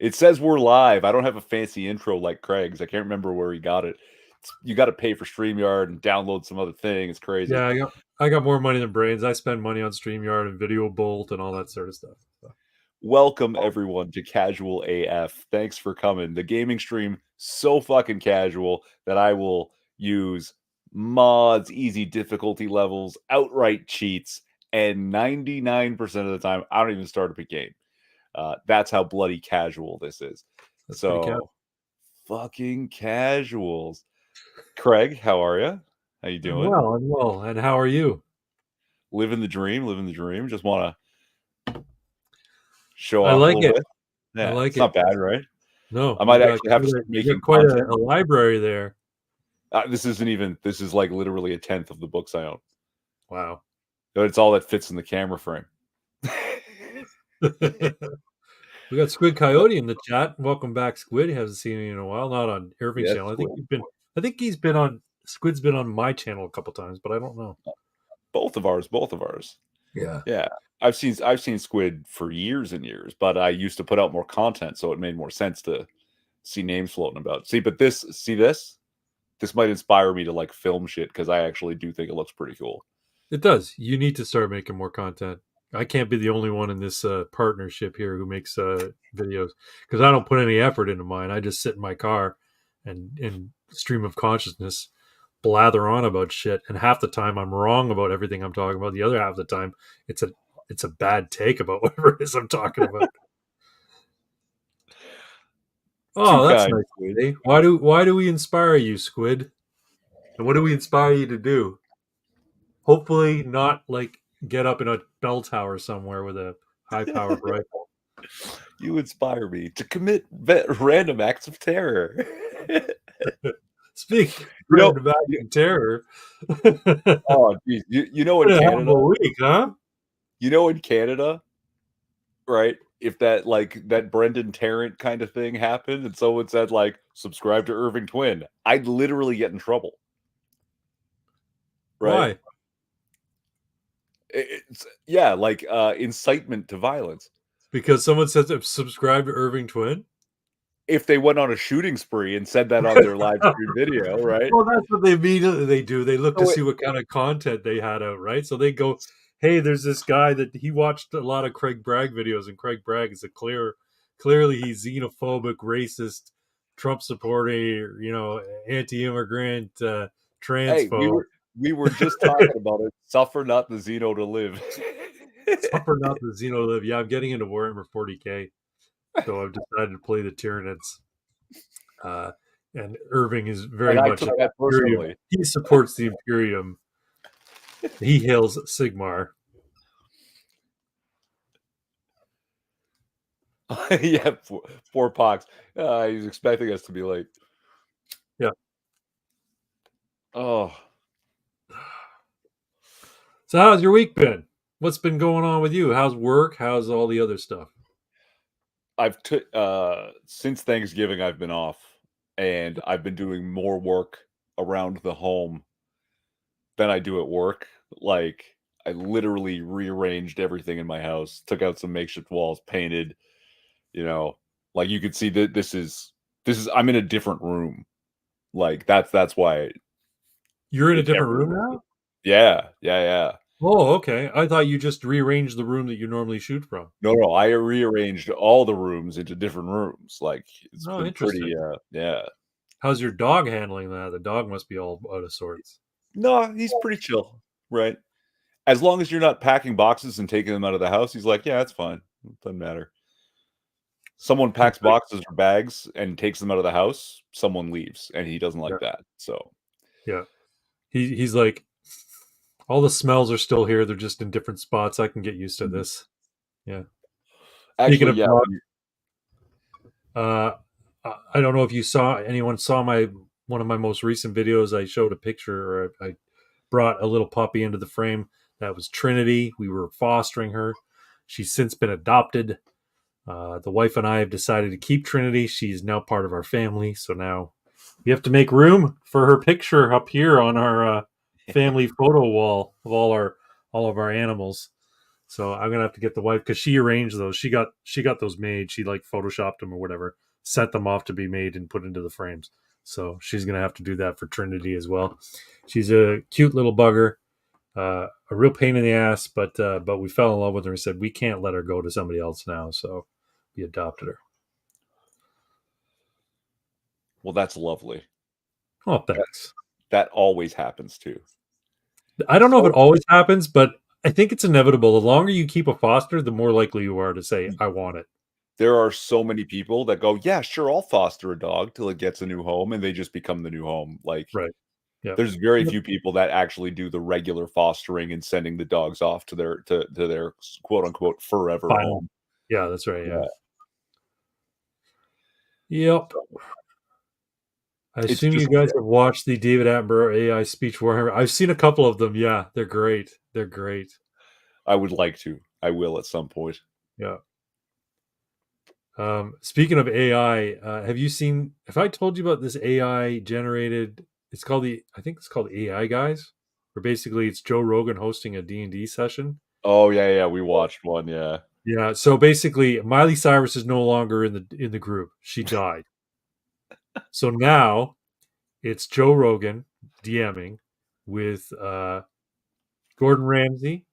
It says we're live. I don't have a fancy intro like Craig's. I can't remember where he got it. You got to pay for StreamYard and download some other thing. It's crazy. Yeah, I got more money than brains. I spend money on StreamYard and Video Bolt and all that sort of stuff. So. Welcome everyone to Casual AF. Thanks for coming. The gaming stream so fucking casual that I will use mods, easy difficulty levels, outright cheats, and 99% of the time I don't even start up a game. That's how bloody casual this is. That's pretty So fucking casuals. Craig, how are you? How you doing? I'm well. And how are you? Living the dream, living the dream. Just want to show I off a like little it. bit. I Yeah, like it's it. not bad, right? No, I might actually have to start you got making quite content. a library there. This isn't even. This is like literally a tenth of the books I own. Wow. But it's all that fits in the camera frame. We got Squid Coyote in the chat. Welcome back, Squid. Hasn't seen you in a while. Not on Irving's Yes, channel. Squid. I think he's been on. Squid's been on my channel a couple times, but I don't know. Both of ours. Yeah. Yeah. I've seen Squid for years and years, but I used to put out more content, so it made more sense to see names floating about. This might inspire me to like film shit because I actually do think it looks pretty cool. It does. You need to start making more content. I can't be the only one in this partnership here who makes videos because I don't put any effort into mine. I just sit in my car and stream of consciousness blather on about shit, and half the time I'm wrong about everything I'm talking about. The other half of the time it's a bad take about whatever it is I'm talking about. Oh, that's nice. Squid. Why do we inspire you, Squid? And what do we inspire you to do? Hopefully not like get up in a bell tower somewhere with a high-powered rifle. You inspire me to commit random acts of terror. Speaking of random acts of terror. Oh, geez. You know in Canada, week, huh? You know in Canada, right? If that Brendan Tarrant kind of thing happened and someone said like subscribe to Irving Twin, I'd literally get in trouble. Right? Why? It's incitement to violence. Because someone says subscribe to Irving Twin? If they went on a shooting spree and said that on their live stream video, right? Well, that's what they immediately they do. They look to see what kind of content they had out, right? So they go, hey, there's this guy that he watched a lot of Craig Bragg videos, and Craig Bragg is clearly he's xenophobic, racist, Trump supporter, anti-immigrant, transphobe. Hey, we were just talking about it. Suffer not the Xeno to live. Suffer not the Xeno to live. Yeah, I'm getting into Warhammer 40k. So I've decided to play the Tyranids. And Irving is very much personally. He supports the Imperium. He hails Sigmar. Yeah, poor Pox. He's expecting us to be late. Yeah. Oh. So how's your week been? What's been going on with you? How's work? How's all the other stuff? Since Thanksgiving I've been off, and I've been doing more work around the home than I do at work. Like I literally rearranged everything in my house, took out some makeshift walls, painted, like you could see that this is I'm in a different room. Like that's why you're in a different room now? Yeah. Oh, okay. I thought you just rearranged the room that you normally shoot from. No, I rearranged all the rooms into different rooms. Like it's been pretty yeah. How's your dog handling that? The dog must be all out of sorts. No, he's pretty chill, right? As long as you're not packing boxes and taking them out of the house, he's like, yeah, that's fine. It doesn't matter. Someone packs boxes or bags and takes them out of the house, someone leaves, and he doesn't like that. So yeah, he's like, all the smells are still here. They're just in different spots. I can get used to this. Yeah. Speaking of dogs, I don't know if anyone saw one of my most recent videos. I showed a picture, or I brought a little puppy into the frame. That was Trinity. We were fostering her. She's since been adopted. The wife and I have decided to keep Trinity. She's now part of our family. So now we have to make room for her picture up here on our family photo wall of all of our animals. So I'm gonna have to get the wife because she arranged those. She got those made. She like photoshopped them or whatever, sent them off to be made and put into the frames. So she's gonna have to do that for Trinity as well. She's a cute little bugger, a real pain in the ass, but we fell in love with her and said we can't let her go to somebody else now. So we adopted her. Well, that's lovely. Oh, That thanks. that always happens too. I don't know if it So always happens, but I think it's inevitable. The longer you keep a foster, the more likely you are to say, "I want it." there are so many people that go, "Yeah, sure, I'll foster a dog till it gets a new home," and they just become the new home. Like, Right. Yep. there's very Yep. few people that actually do the regular fostering and sending the dogs off to their quote unquote "forever Final. home." Yeah, that's right. Yeah. Yeah, Yep. I it's assume you just guys have watched the David Attenborough AI speech warhammer. I've seen a couple of them. Yeah, they're great. They're great. I would like to. I will at some point. Yeah. Speaking of AI, have you seen? Have I told you about this AI generated? It's called the. I think it's called AI Guys. Where basically it's Joe Rogan hosting a D&D session. Oh, yeah, yeah, we watched one, yeah. Yeah. So basically, Miley Cyrus is no longer in the group. She died. So now it's Joe Rogan DMing with Gordon Ramsay,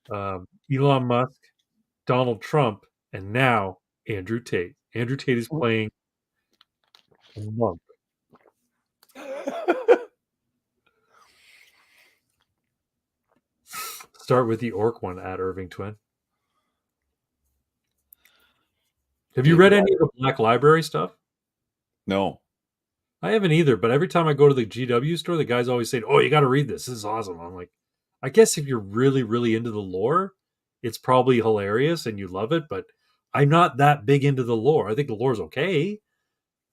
Elon Musk, Donald Trump, and now Andrew Tate. Andrew Tate is playing a monk. Start with the orc one at Irving Twin. Have you Big read li any of the Black Library stuff? No. I haven't either, but every time I go to the GW store, the guys always say, "Oh, you got to read this. This is awesome." I'm like, I guess if you're really, really into the lore, it's probably hilarious and you love it. But I'm not that big into the lore. I think the lore's okay.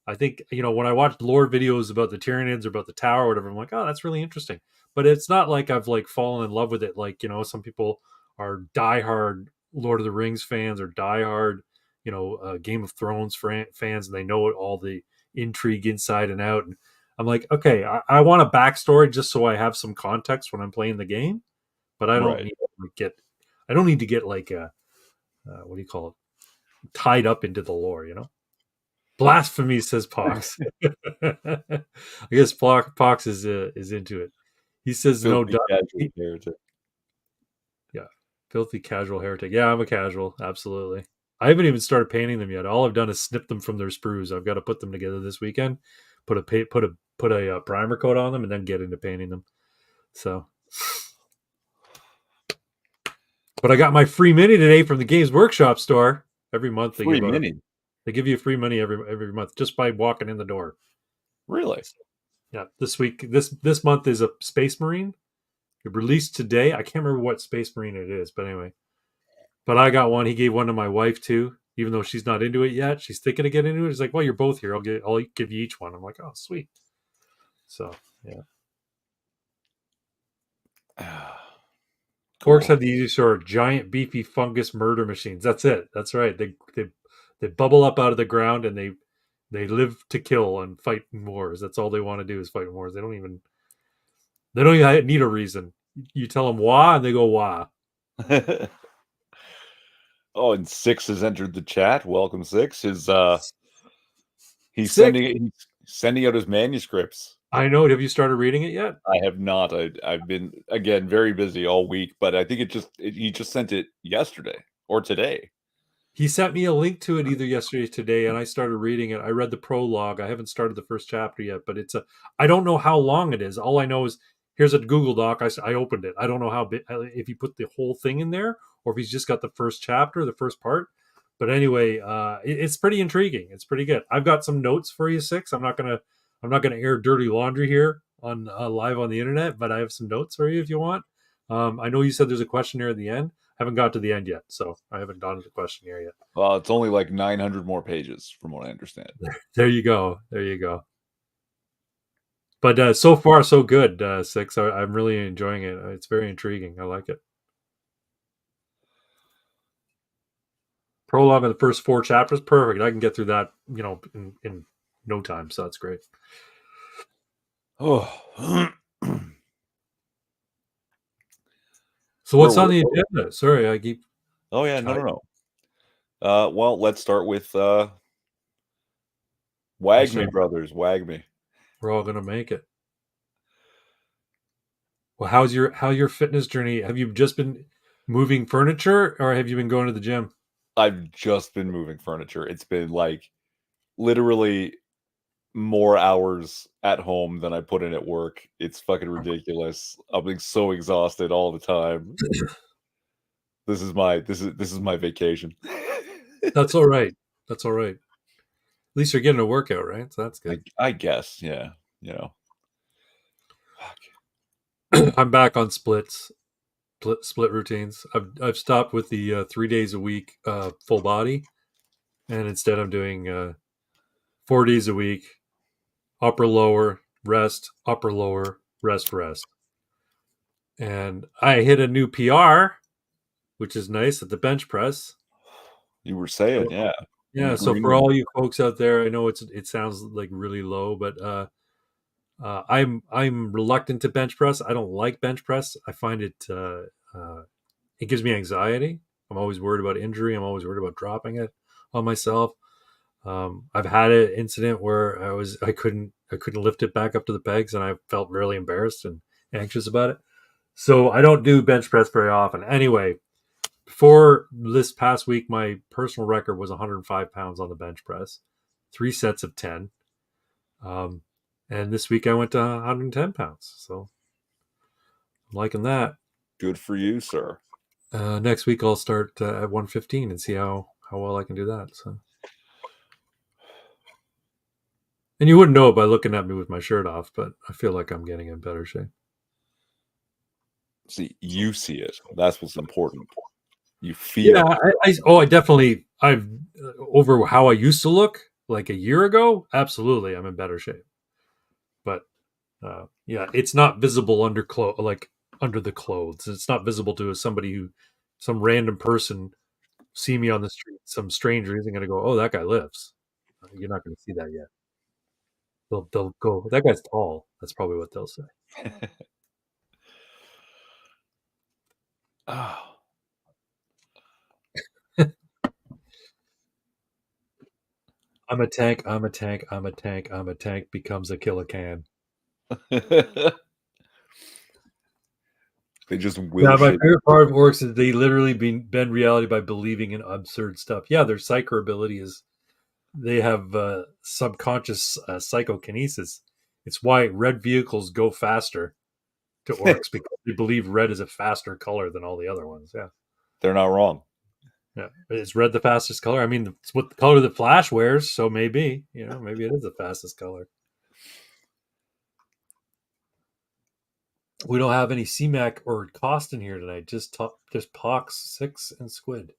I think when I watch lore videos about the Tyranids or about the Tower or whatever, I'm like, oh, that's really interesting. But it's not like I've like fallen in love with it. Like some people are diehard Lord of the Rings fans or diehard Game of Thrones fans, and they know all the intrigue inside and out. And I'm like, okay, I want a backstory just so I have some context when I'm playing the game, but I don't Right. need to get like a what do you call it, tied up into the lore. Blasphemy, says Pox. I guess Pox is into it. He says no. Filthy casual heretic. Yeah, filthy casual heretic. Yeah, I'm a casual. Absolutely. I haven't even started painting them yet. All I've done is snip them from their sprues. I've got to put them together this weekend. Put a primer coat on them, and then get into painting them. So, but I got my free mini today from the Games Workshop store. Every month Free mini. they give you free money every month just by walking in the door. Really? Yeah, this month is a Space Marine. It released today. I can't remember what Space Marine it is, but anyway. But I got one. He gave one to my wife too, even though she's not into it yet. She's thinking of getting into it. He's like, "Well, you're both here. I'll give you each one." I'm like, "Oh, sweet." So yeah, orcs Cool. have the easiest sort of giant, beefy fungus murder machines. That's it. That's right. They bubble up out of the ground and they live to kill and fight in wars. That's all they want to do is fight in wars. They don't even need a reason. You tell them why, and they go why. Oh, and Six has entered the chat. Welcome, Six. He's Sick. sending out his manuscripts. I know. Have you started reading it yet? I have not. I've been again very busy all week, but I think he just sent it yesterday or today. He sent me a link to it either yesterday or today, and I started reading it. I read the prologue. I haven't started the first chapter yet, but I don't know how long it is. All I know is here's a Google Doc. I opened it. I don't know how big, if he put the whole thing in there or if he's just got the first chapter, the first part. But anyway, it's pretty intriguing. It's pretty good. I've got some notes for you, Six. I'm not gonna air dirty laundry here on live on the internet, but I have some notes for you if you want. I know you said there's a questionnaire at the end. Haven't got to the end yet, so I haven't gone to the questionnaire yet. Well, it's only like 900 more pages, from what I understand. There you go. There you go. But so far, so good, Six. I'm really enjoying it. It's very intriguing. I like it. Prologue of the first 4 chapters, perfect. I can get through that, in no time. So that's great. Oh, So We're what's on we're the agenda? Sorry, I keep oh, yeah, no, trying. no, no. Well, let's start with, I Wag Me said Brothers, Wag Me. we're all gonna make it. Well, how's your fitness journey? Have you just been moving furniture, or have you been going to the gym? I've just been moving furniture. It's been, like, literally more hours at home than I put in at work. It's fucking ridiculous. I'm, like, so exhausted all the time. This is my vacation. That's all right. That's all right. At least you're getting a workout, right? So that's good. I guess, yeah, you know. Fuck. I'm back on split routines. I've stopped with the 3 days a week full body, and instead I'm doing 4 days a week, upper lower rest, upper lower rest rest. And I hit a new PR, which is nice at the bench press. You were So saying, yeah, in the yeah, so green for room. all you folks out there, I know it sounds like really low, but I'm reluctant to bench press. I don't like bench press. I find it gives me anxiety. I'm always worried about injury. I'm always worried about dropping it on myself. I've had an incident where I couldn't lift it back up to the pegs, and I felt really embarrassed and anxious about it. So I don't do bench press very often. Anyway, before this past week, my personal record was 105 pounds on the bench press, 3 sets of 10. Um, and this week I went to 110 pounds. So I'm liking that. Good for you, sir. Next week I'll start at 115 and see how well I can do that. So, and you wouldn't know it by looking at me with my shirt off, but I feel like I'm getting in better shape. See, you see it. That's what's important. You Yeah, feel it. I definitely I've over how I used to look like a year ago. Absolutely, I'm in better shape. But yeah, it's not visible like under the clothes. It's not visible to somebody some random person see me on the street, some stranger isn't going to go, "Oh, that guy lifts." You're not going to see that yet. They'll go, "That guy's tall." That's probably what they'll say. Oh. I'm a tank. I'm a tank. I'm a tank. I'm a tank. Becomes a killer can. They just will Yeah, my shit. favorite part of orcs is they literally bend reality by believing in absurd stuff. Yeah, their psycho ability is they have subconscious psychokinesis. It's why red vehicles go faster to orcs because they believe red is a faster color than all the other ones. Yeah, They're not wrong. yeah. Is red the fastest color? I mean, it's what the color that Flash wears, so maybe it is the fastest color. We don't have any CMAC or cost in here tonight. Just Pox, Six, and Squid.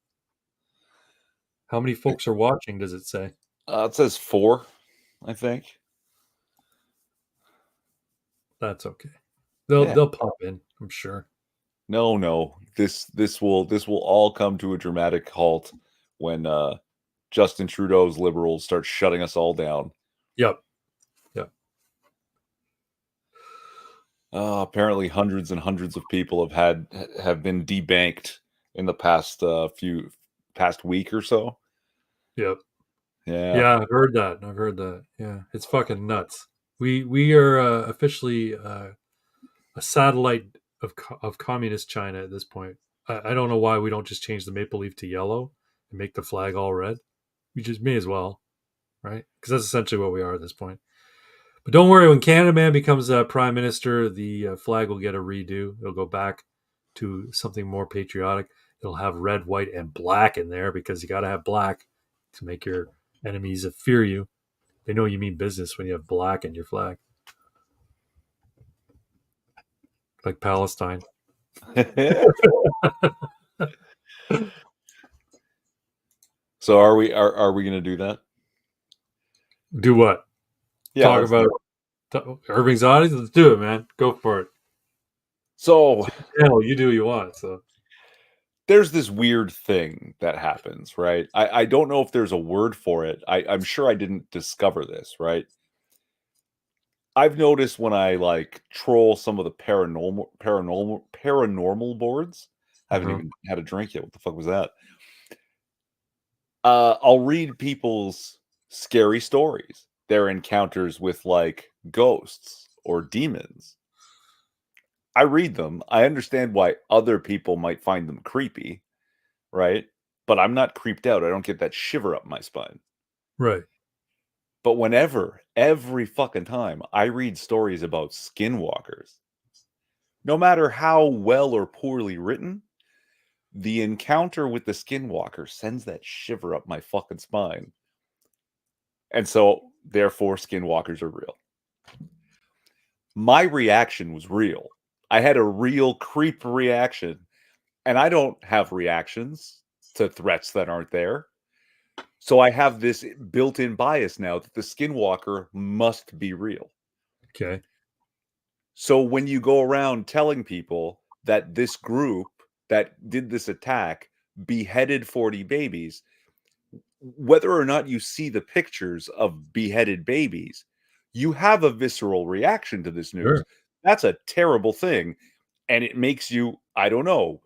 How many folks are watching? Does it say? It says 4, I think. That's okay. They'll Yeah. they'll pop in. I'm sure. No, no. This will all come to a dramatic halt when Justin Trudeau's liberals start shutting us all down. Yep. Yep. Apparently, hundreds and hundreds of people have been debanked in the past week or so. Yep. Yeah, Yeah, I've heard that. I've heard that. Yeah, it's fucking nuts. We are officially a satellite of communist China at this point. I don't know why we don't just change the maple leaf to yellow and make the flag all red. We just may as well, right? Because that's essentially what we are at this point. But don't worry, when Canada Man becomes prime minister, the flag will get a redo. It'll go back to something more patriotic. It'll have red, white, and black in there because you got to have black to make your enemies fear you. They know you mean business when you have black in your flag, like Palestine. So are we gonna do that? Do what? Yeah, Talk let's do about it. Irving's oddities? Let's do it, man. Go for it. So Hell, you do what you want. So there's this weird thing that happens, right? I don't know if there's a word for it. I'm sure I didn't discover this, right? I've noticed when I like troll some of the paranormal boards, I haven't Uh-huh. even had a drink yet. What the fuck was that? I'll read people's scary stories, their encounters with like ghosts or demons. I read them. I understand why other people might find them creepy, right? But I'm not creeped out. I don't get that shiver up my spine. Right. But whenever, every fucking time I read stories about skinwalkers, no matter how well or poorly written, the encounter with the skinwalker sends that shiver up my fucking spine. And so, therefore, skinwalkers are real. My reaction was real. I had a real creep reaction, and I don't have reactions to threats that aren't there. So I have this built-in bias now that the skinwalker must be real. Okay. So when you go around telling people that this group that did this attack beheaded 40 babies, whether or not you see the pictures of beheaded babies, you have a visceral reaction to this news. Sure. That's a terrible thing. And it makes you, I don't know,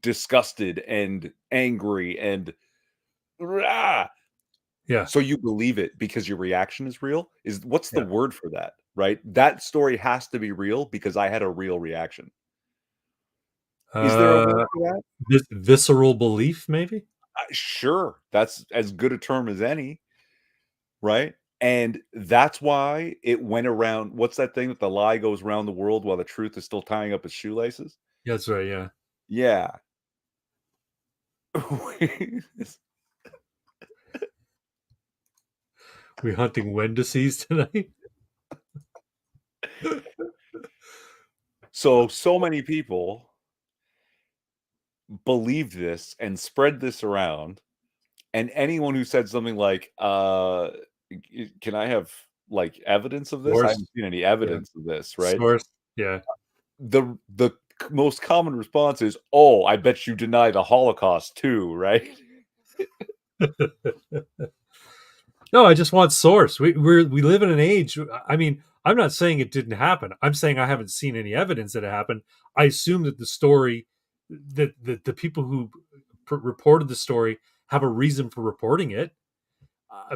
disgusted and angry and rah. Yeah. So you believe it because your reaction is real? Is what's the Yeah. word for that, right? That story has to be real because I had a real reaction. Is there a word Uh, for that? visceral belief, maybe. Sure, that's as good a term as any, right? And that's why it went around. What's that thing that the lie goes around the world while the truth is still tying up its shoelaces? Yeah, that's right. Yeah. Yeah. We hunting Wendices tonight. So many people believed this and spread this around. And anyone who said something like, can I have like evidence of this? I Source. haven't seen any Yeah. evidence of this, right? Source. Yeah. The most common response is, "Oh, I bet you deny the Holocaust too," right? No, I just want source. We live in an age. I mean, I'm not saying it didn't happen. I'm saying I haven't seen any evidence that it happened. I assume that the story, that the people who reported the story have a reason for reporting it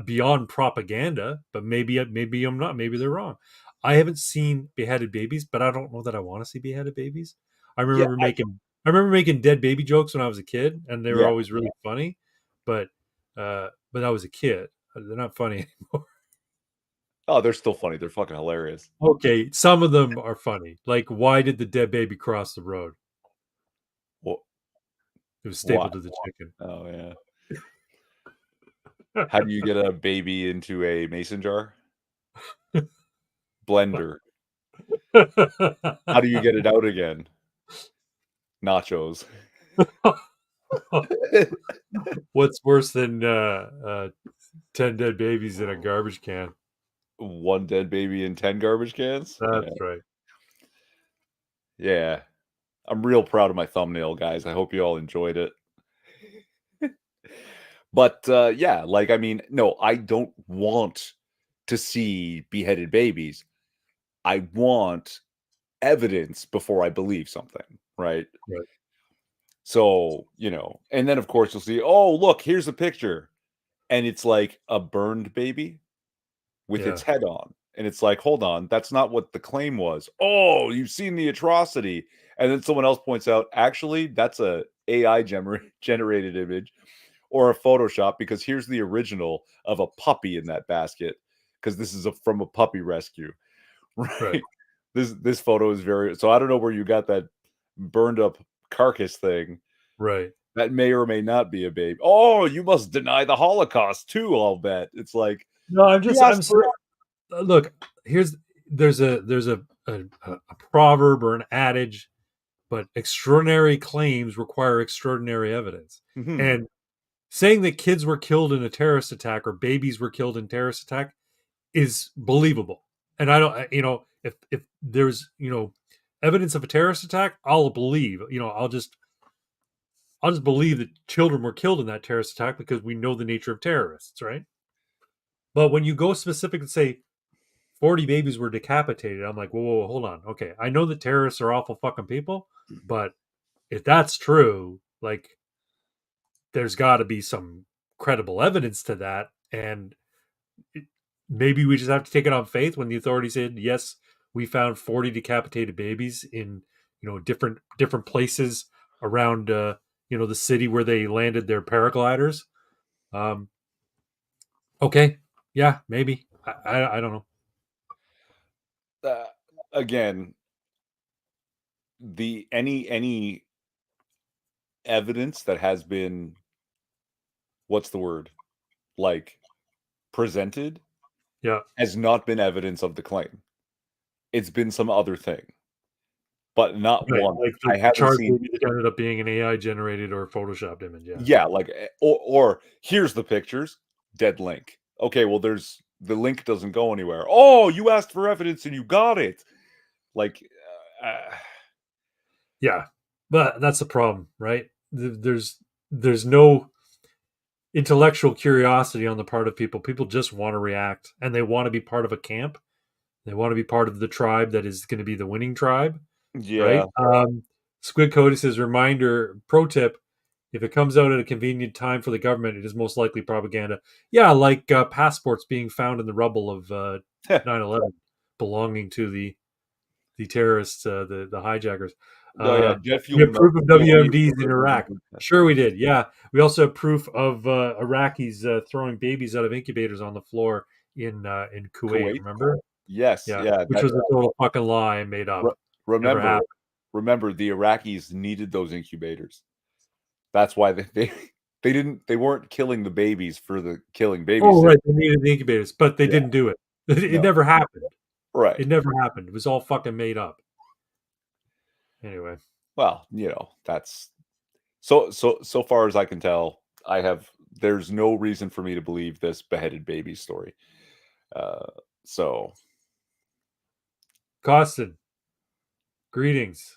beyond propaganda. But maybe I'm not. Maybe they're wrong. I haven't seen beheaded babies, but I don't know that I want to see beheaded babies. I Yeah, remember making I remember making dead baby jokes when I was a kid, and they were yeah. always really funny. But I was a kid. They're not funny anymore. Oh, they're still funny. They're fucking hilarious. Okay, some of them are funny. Like, why did the dead baby cross the road? Wh It was why? stapled to the chicken. Oh, yeah. How do you get a baby into a mason jar? Blender. How do you get it out again? Nachos. What's worse than 10 dead babies in a garbage can? One dead baby in 10 garbage cans? Yeah. That's right. Yeah. I'm real proud of my thumbnail, guys. I hope you all enjoyed it. But, yeah, like, I mean, no, I don't want to see beheaded babies. I want evidence before I believe something, right? Right. So, and then, of course, you'll see, "Oh, look, here's a picture," and it's like a burned baby with its Yeah. head on, and it's like, "Hold on, that's not what the claim was." "Oh, you've seen the atrocity," and then someone else points out, "Actually, that's a AI generated image or a Photoshop because here's the original of a puppy in that basket because this is from a puppy rescue." Right. Right? This photo is very so I don't know where you got that burned up carcass thing. Right. That may or may not be a baby. "Oh, you must deny the Holocaust too, I'll bet." It's like, No, you I'm asked saying, for it. look, here's there's a proverb or an adage, but extraordinary claims require extraordinary evidence. Mhm. And saying that kids were killed in a terrorist attack or babies were killed in terrorist attack is believable. And I don't, if there's, evidence of a terrorist attack, I'll believe, I'll just believe that children were killed in that terrorist attack because we know the nature of terrorists, right? But when you go specific and say 40 babies were decapitated, I'm like, whoa, whoa, hold on. Okay. I know that terrorists are awful fucking people, but if that's true, like there's got to be some credible evidence to that, and maybe we just have to take it on faith when the authorities said yes, we found 40 decapitated babies in different places around the city where they landed their paragliders. Um, okay, yeah, maybe I don't know. Uh, Again, the any evidence that has been, what's the word, like, presented, Yeah, has not been evidence of the claim. It's been some other thing, but not right, one. like I the haven't chart seen. baby that ended up being an AI generated or photoshopped image. Yeah, Yeah, like, or here's the pictures, dead link. Okay, well, there's the link doesn't go anywhere. Oh, you asked for evidence and you got it. Like, yeah, but that's the problem, right? There's no intellectual curiosity on the part of people. People just want to react, and they want to be part of a camp. They want to be part of the tribe that is going to be the winning tribe, right? yeah, Squid Cody says, reminder, pro tip, if it comes out at a convenient time for the government, it is most likely propaganda. Yeah, like passports being found in the rubble of 9/11 belonging to the terrorists, the hijackers. oh yeah, Uh, jet we fuel have melted proof of GME WMDs in delivered in Iraq. Sure, we did. Yeah, we also have proof of Iraqis throwing babies out of incubators on the floor in Kuwait. Kuwait. Remember? Yes, Yeah, yeah, which that was a total fucking lie and made up. re Never remember happened. remember the Iraqis needed those incubators. That's why they weren't killing the babies for the killing Oh, babysit. right. They needed the incubators, but they Yeah, didn't do it. It no, never happened. right. It never happened. It was all fucking made up. Anyway, Well, that's so far as I can tell, there's no reason for me to believe this beheaded baby story. Uh, so Costin, greetings.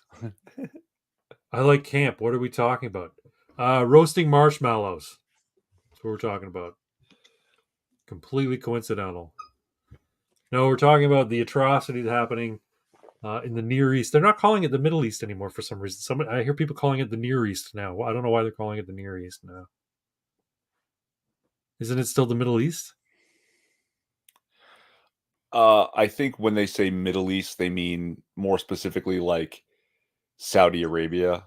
I like camp. What are we talking about? Roasting marshmallows. That's what we're talking about. Completely coincidental. No, we're talking about the atrocities happening in the Near East. They're not calling it the Middle East anymore for some reason. I hear people calling it the Near East now. Well, I don't know why they're calling it the Near East now. Isn't it still the Middle East? I think when they say Middle East, they mean more specifically like Saudi Arabia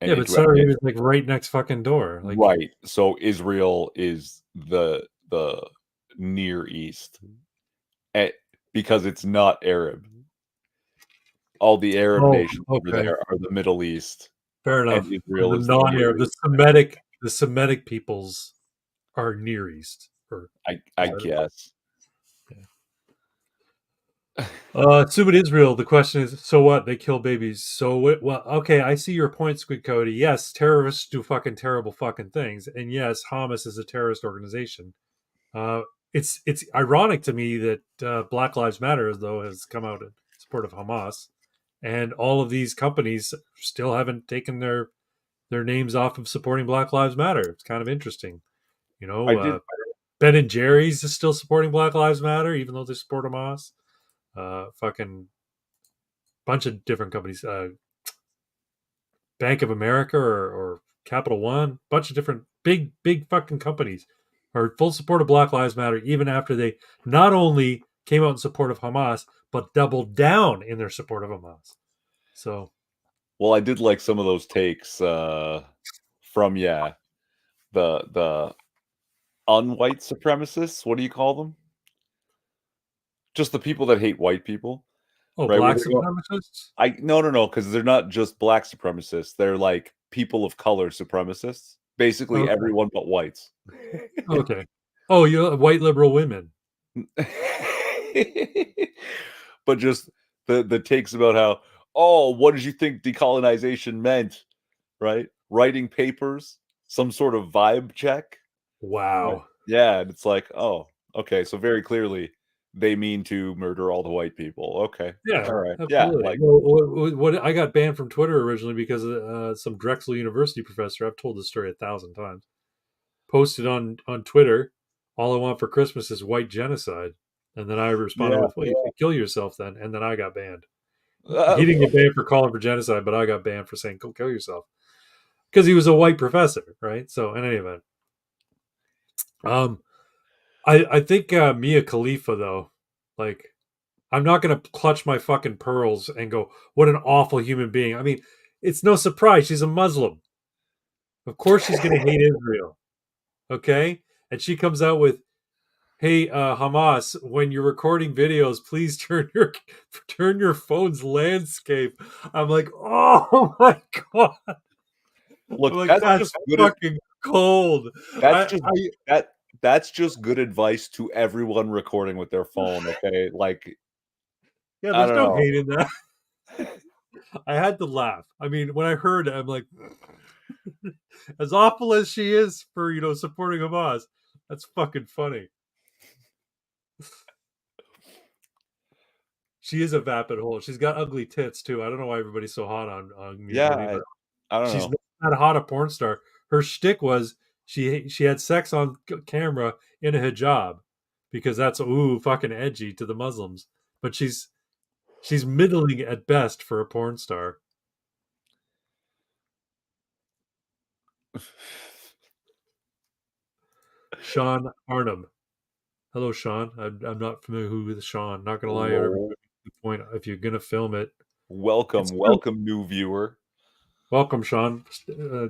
and Yeah, but into Saudi Arabia is like right next fucking door. Like, right. So Israel is the Near East, eh, because it's not Arab. All the Arab oh, nations over okay, there are the Middle East, fair and enough. And Israel the is the Near non-Arab, East. the Semitic peoples are Near East. Or I is that it? guess. Yeah. Sumit Israel. The question is, so what? They kill babies. So what? Well, okay, I see your point, Squid Cody. Yes, terrorists do fucking terrible fucking things, and yes, Hamas is a terrorist organization. Uh, it's ironic to me that Black Lives Matter, though, has come out in support of Hamas, and all of these companies still haven't taken their names off of supporting Black Lives Matter. It's kind of interesting, you I know. did. Ben and Jerry's is still supporting Black Lives Matter, even though they support Hamas. Fucking bunch of different companies, Bank of America or Capital One, bunch of different big fucking companies are full support of Black Lives Matter, even after they not only came out in support of Hamas, but doubled down in their support of Hamas. So, Well, I did like some of those takes from, yeah, the unwhite supremacists. What do you call them? Just the people that hate white people, oh, right? Where black they go, supremacists? I no, because they're not just black supremacists. They're like people of color supremacists. Basically, Okay, everyone but whites. okay. Oh, you white liberal women. But just the takes about how, oh, what did you think decolonization meant? Right? Writing papers, some sort of vibe check. Right. Wow. Yeah, and it's like, oh, okay, so very clearly they mean to murder all the white people. Okay. Yeah, All right. Yeah, absolutely. like, Well, what I got banned from Twitter originally because some Drexel University professor. I've told this story 1,000 times. Posted on Twitter, "All I want for Christmas is white genocide," and then I responded yeah. with, "Well, you should kill yourself then," and then I got banned. He didn't get banned for calling for genocide, but I got banned for saying "go kill yourself" because he was a white professor, right? So, in any event, um, I think Mia Khalifa though, like, I'm not gonna clutch my fucking pearls and go, "What an awful human being." I mean, it's no surprise she's a Muslim. Of course, she's gonna hate Israel. Okay, and she comes out with, "Hey, Hamas, when you're recording videos, please turn your phone's landscape." I'm like, oh my god! I'm Look, like, that's that's just good. fucking cold. That's I, just I, that that's just good advice to everyone recording with their phone. Okay, like yeah, I there's don't no know. hate in that. I had to laugh. I mean, when I heard it, I'm like, as awful as she is for supporting Hamas, that's fucking funny. She is a vapid hole. She's got ugly tits too. I don't know why everybody's so hot on Mia Yeah, Khalifa. I don't She's know. not that hot a porn star. Her shtick was she had sex on camera in a hijab because that's fucking edgy to the Muslims. But she's middling at best for a porn star. Sean Arnhem. Hello, Sean. I'm not familiar with Sean. Not gonna lie, everybody. Lol. The point, if you're gonna film it, it's Welcome, true. welcome, new viewer. Welcome, Sean.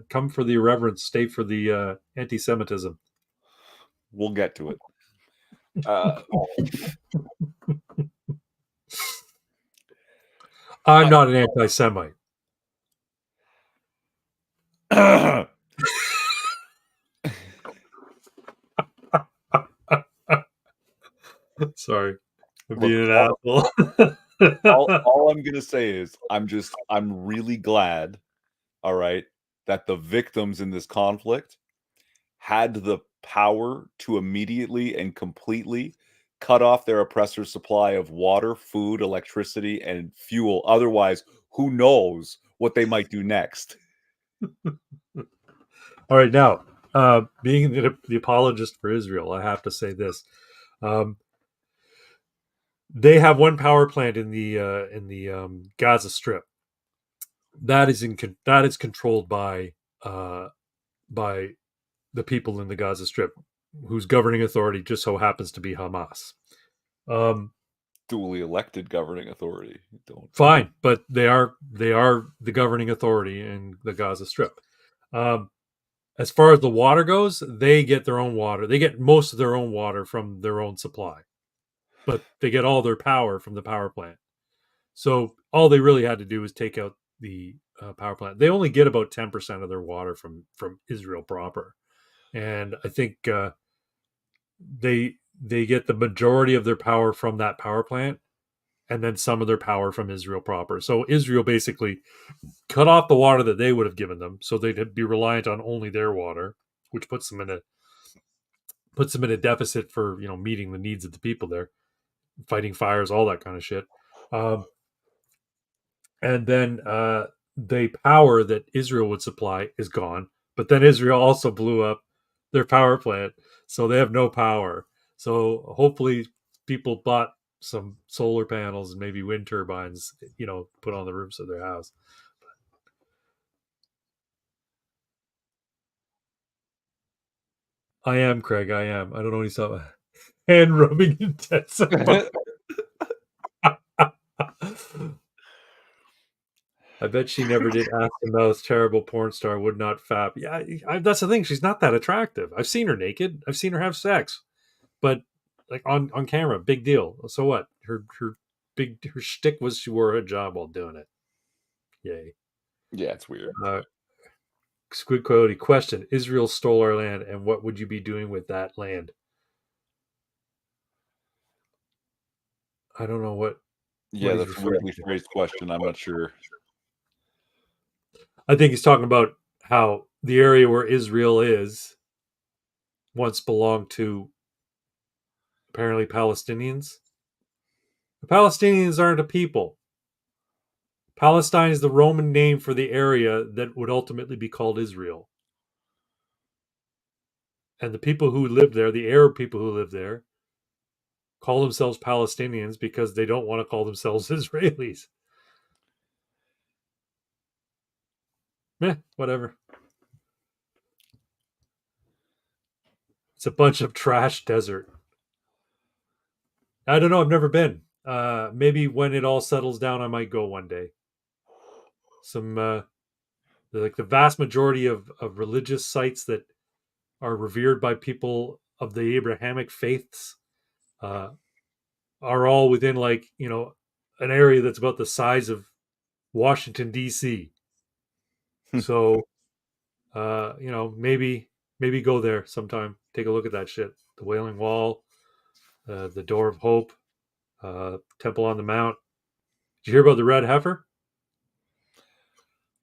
Come for the irreverence, stay for the anti-Semitism. We'll get to it. Uh, I'm not an anti-Semite. Sorry, I'm look, being an asshole. all I'm gonna say is I'm really glad, all right, that the victims in this conflict had the power to immediately and completely cut off their oppressor's supply of water, food, electricity, and fuel. Otherwise, who knows what they might do next? All right, now, being the apologist for Israel, I have to say this: um, they have one power plant in the Gaza Strip that is controlled uh, by the people in the Gaza Strip, whose governing authority just so happens to be Hamas. Um, Duly elected governing authority. Don't. Fine, but they are the governing authority in the Gaza Strip. Um, as far as the water goes, they get their own water. They get most of their own water from their own supply, but they get all their power from the power plant. So all they really had to do was take out the power plant. They only get about 10% of their water from Israel proper, and I think they get the majority of their power from that power plant, and then some of their power from Israel proper. So Israel basically cut off the water that they would have given them, so they'd be reliant on only their water, which puts them in a deficit for meeting the needs of the people there, fighting fires, all that kind of shit. Um, and then the power that Israel would supply is gone. But then Israel also blew up their power plant, so they have no power. So hopefully, people bought some solar panels and maybe wind turbines, put on the roofs of their house. I am Craig. I am. I don't know what he's talking about. Hand rubbing intensify. I bet she never did ask the most terrible porn star would not fap. Yeah, that's the thing. She's not that attractive. I've seen her naked. I've seen her have sex, but like on camera, big deal. So what? Her shtick was she wore a hijab while doing it. Yay. Yeah, it's weird. Squid Coyote question: Israel stole our land, and what would you be doing with that land? I don't know what Yeah, he's that's a referring weirdly to. phrased question. I'm not sure. I think he's talking about how the area where Israel is once belonged to apparently Palestinians. The Palestinians aren't a people. Palestine is the Roman name for the area that would ultimately be called Israel. And the people who live there, the Arab people who live there, call themselves Palestinians because they don't want to call themselves Israelis. Whatever. It's a bunch of trash desert. I don't know. I've never been. Maybe when it all settles down, I might go one day. Some like the vast majority of religious sites that are revered by people of the Abrahamic faiths uh, are all within like an area that's about the size of Washington D.C. So maybe go there sometime. Take a look at that shit. The Wailing Wall, the Door of Hope, Temple on the Mount. Did you hear about the red heifer?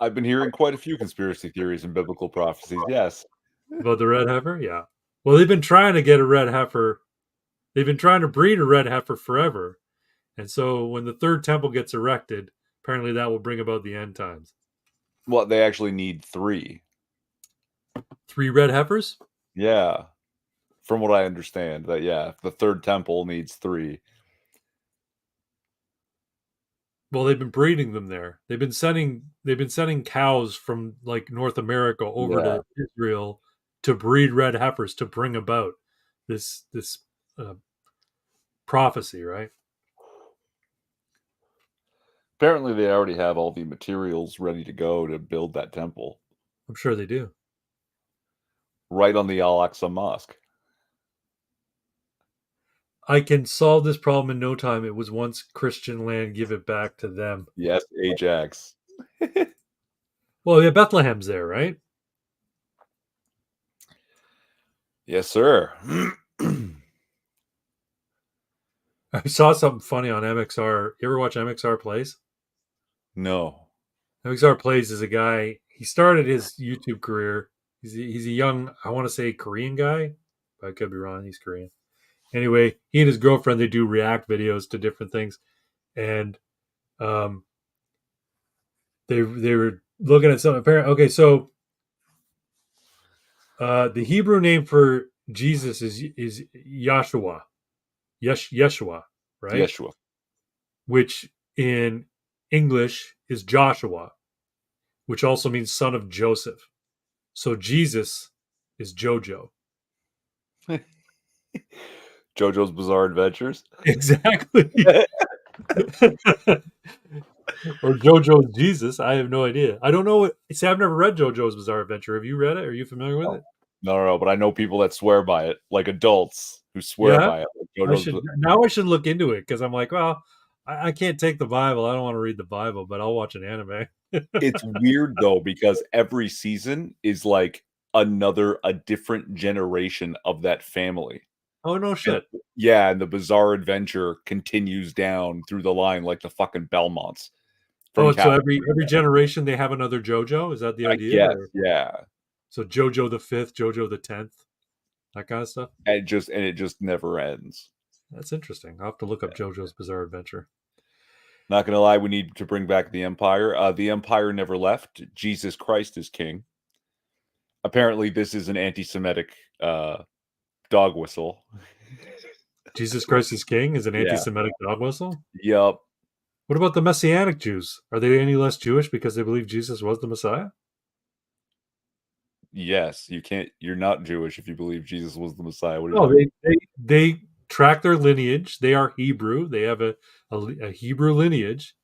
I've been hearing quite a few conspiracy theories and biblical prophecies. Yes. About the red heifer? Yeah. Well, they've been trying to get a red heifer. They've been trying to breed a red heifer forever. And so when the third temple gets erected, apparently that will bring about the end times. Well, they actually need 3. 3 red heifers? Yeah. From what I understand, that yeah, the third temple needs 3. Well, they've been breeding them there. They've been sending cows from like North America over Yeah. to Israel to breed red heifers to bring about this uh, prophecy, right? Apparently, they already have all the materials ready to go to build that temple I'm sure they do. right on the Al-Aqsa Mosque. I can solve this problem in no time. It was once Christian land. Give it back to them. Yes, Ajax. Well, yeah, Bethlehem's there, right? Yes, sir. I saw something funny on MXR. You ever watch MXR Plays? No. MXR Plays is a guy. He started his YouTube career. He's a young, I want to say Korean guy, but I could be wrong. He's Korean. Anyway, he and his girlfriend they do react videos to different things, and um, they were looking at something. Apparently, okay, so the Hebrew name for Jesus is Yahshua, Yeshua, right? Yeshua. Which in English is Joshua, which also means son of Joseph. So Jesus is Jojo. JoJo's Bizarre Adventures. Exactly. Or JoJo's Jesus. I have no idea. I don't know what. See, I've never read JoJo's Bizarre Adventure. Have you read it? Are you familiar with it? No, but I know people that swear by it, like adults who swear Yeah, by it. Like I JoJo's. should now. I should look into it because I'm like, well, I can't take the Bible. I don't want to read the Bible, but I'll watch an anime. It's weird though because every season is like a different generation of that family. Oh no, And shit. yeah, and the bizarre adventure continues down through the line like the fucking Belmonts from Oh, so Captain every generation they have another JoJo. Is that the I idea? guess, Or yeah. so JoJo the fifth, JoJo the 10th, that kind of stuff. And it just never ends. That's interesting. I'll have to look up JoJo's Bizarre Adventure. Not gonna lie, we need to bring back the Empire. The Empire never left. Jesus Christ is king. Apparently, this is an anti-Semitic dog whistle. Jesus Christ is King is an Yeah. anti-Semitic dog whistle. Yup. What about the Messianic Jews? Are they any less Jewish because they believe Jesus was the Messiah? Yes, you can't. You're not Jewish if you believe Jesus was the Messiah. What are you No, talking they track their lineage. They are Hebrew. They have a Hebrew lineage,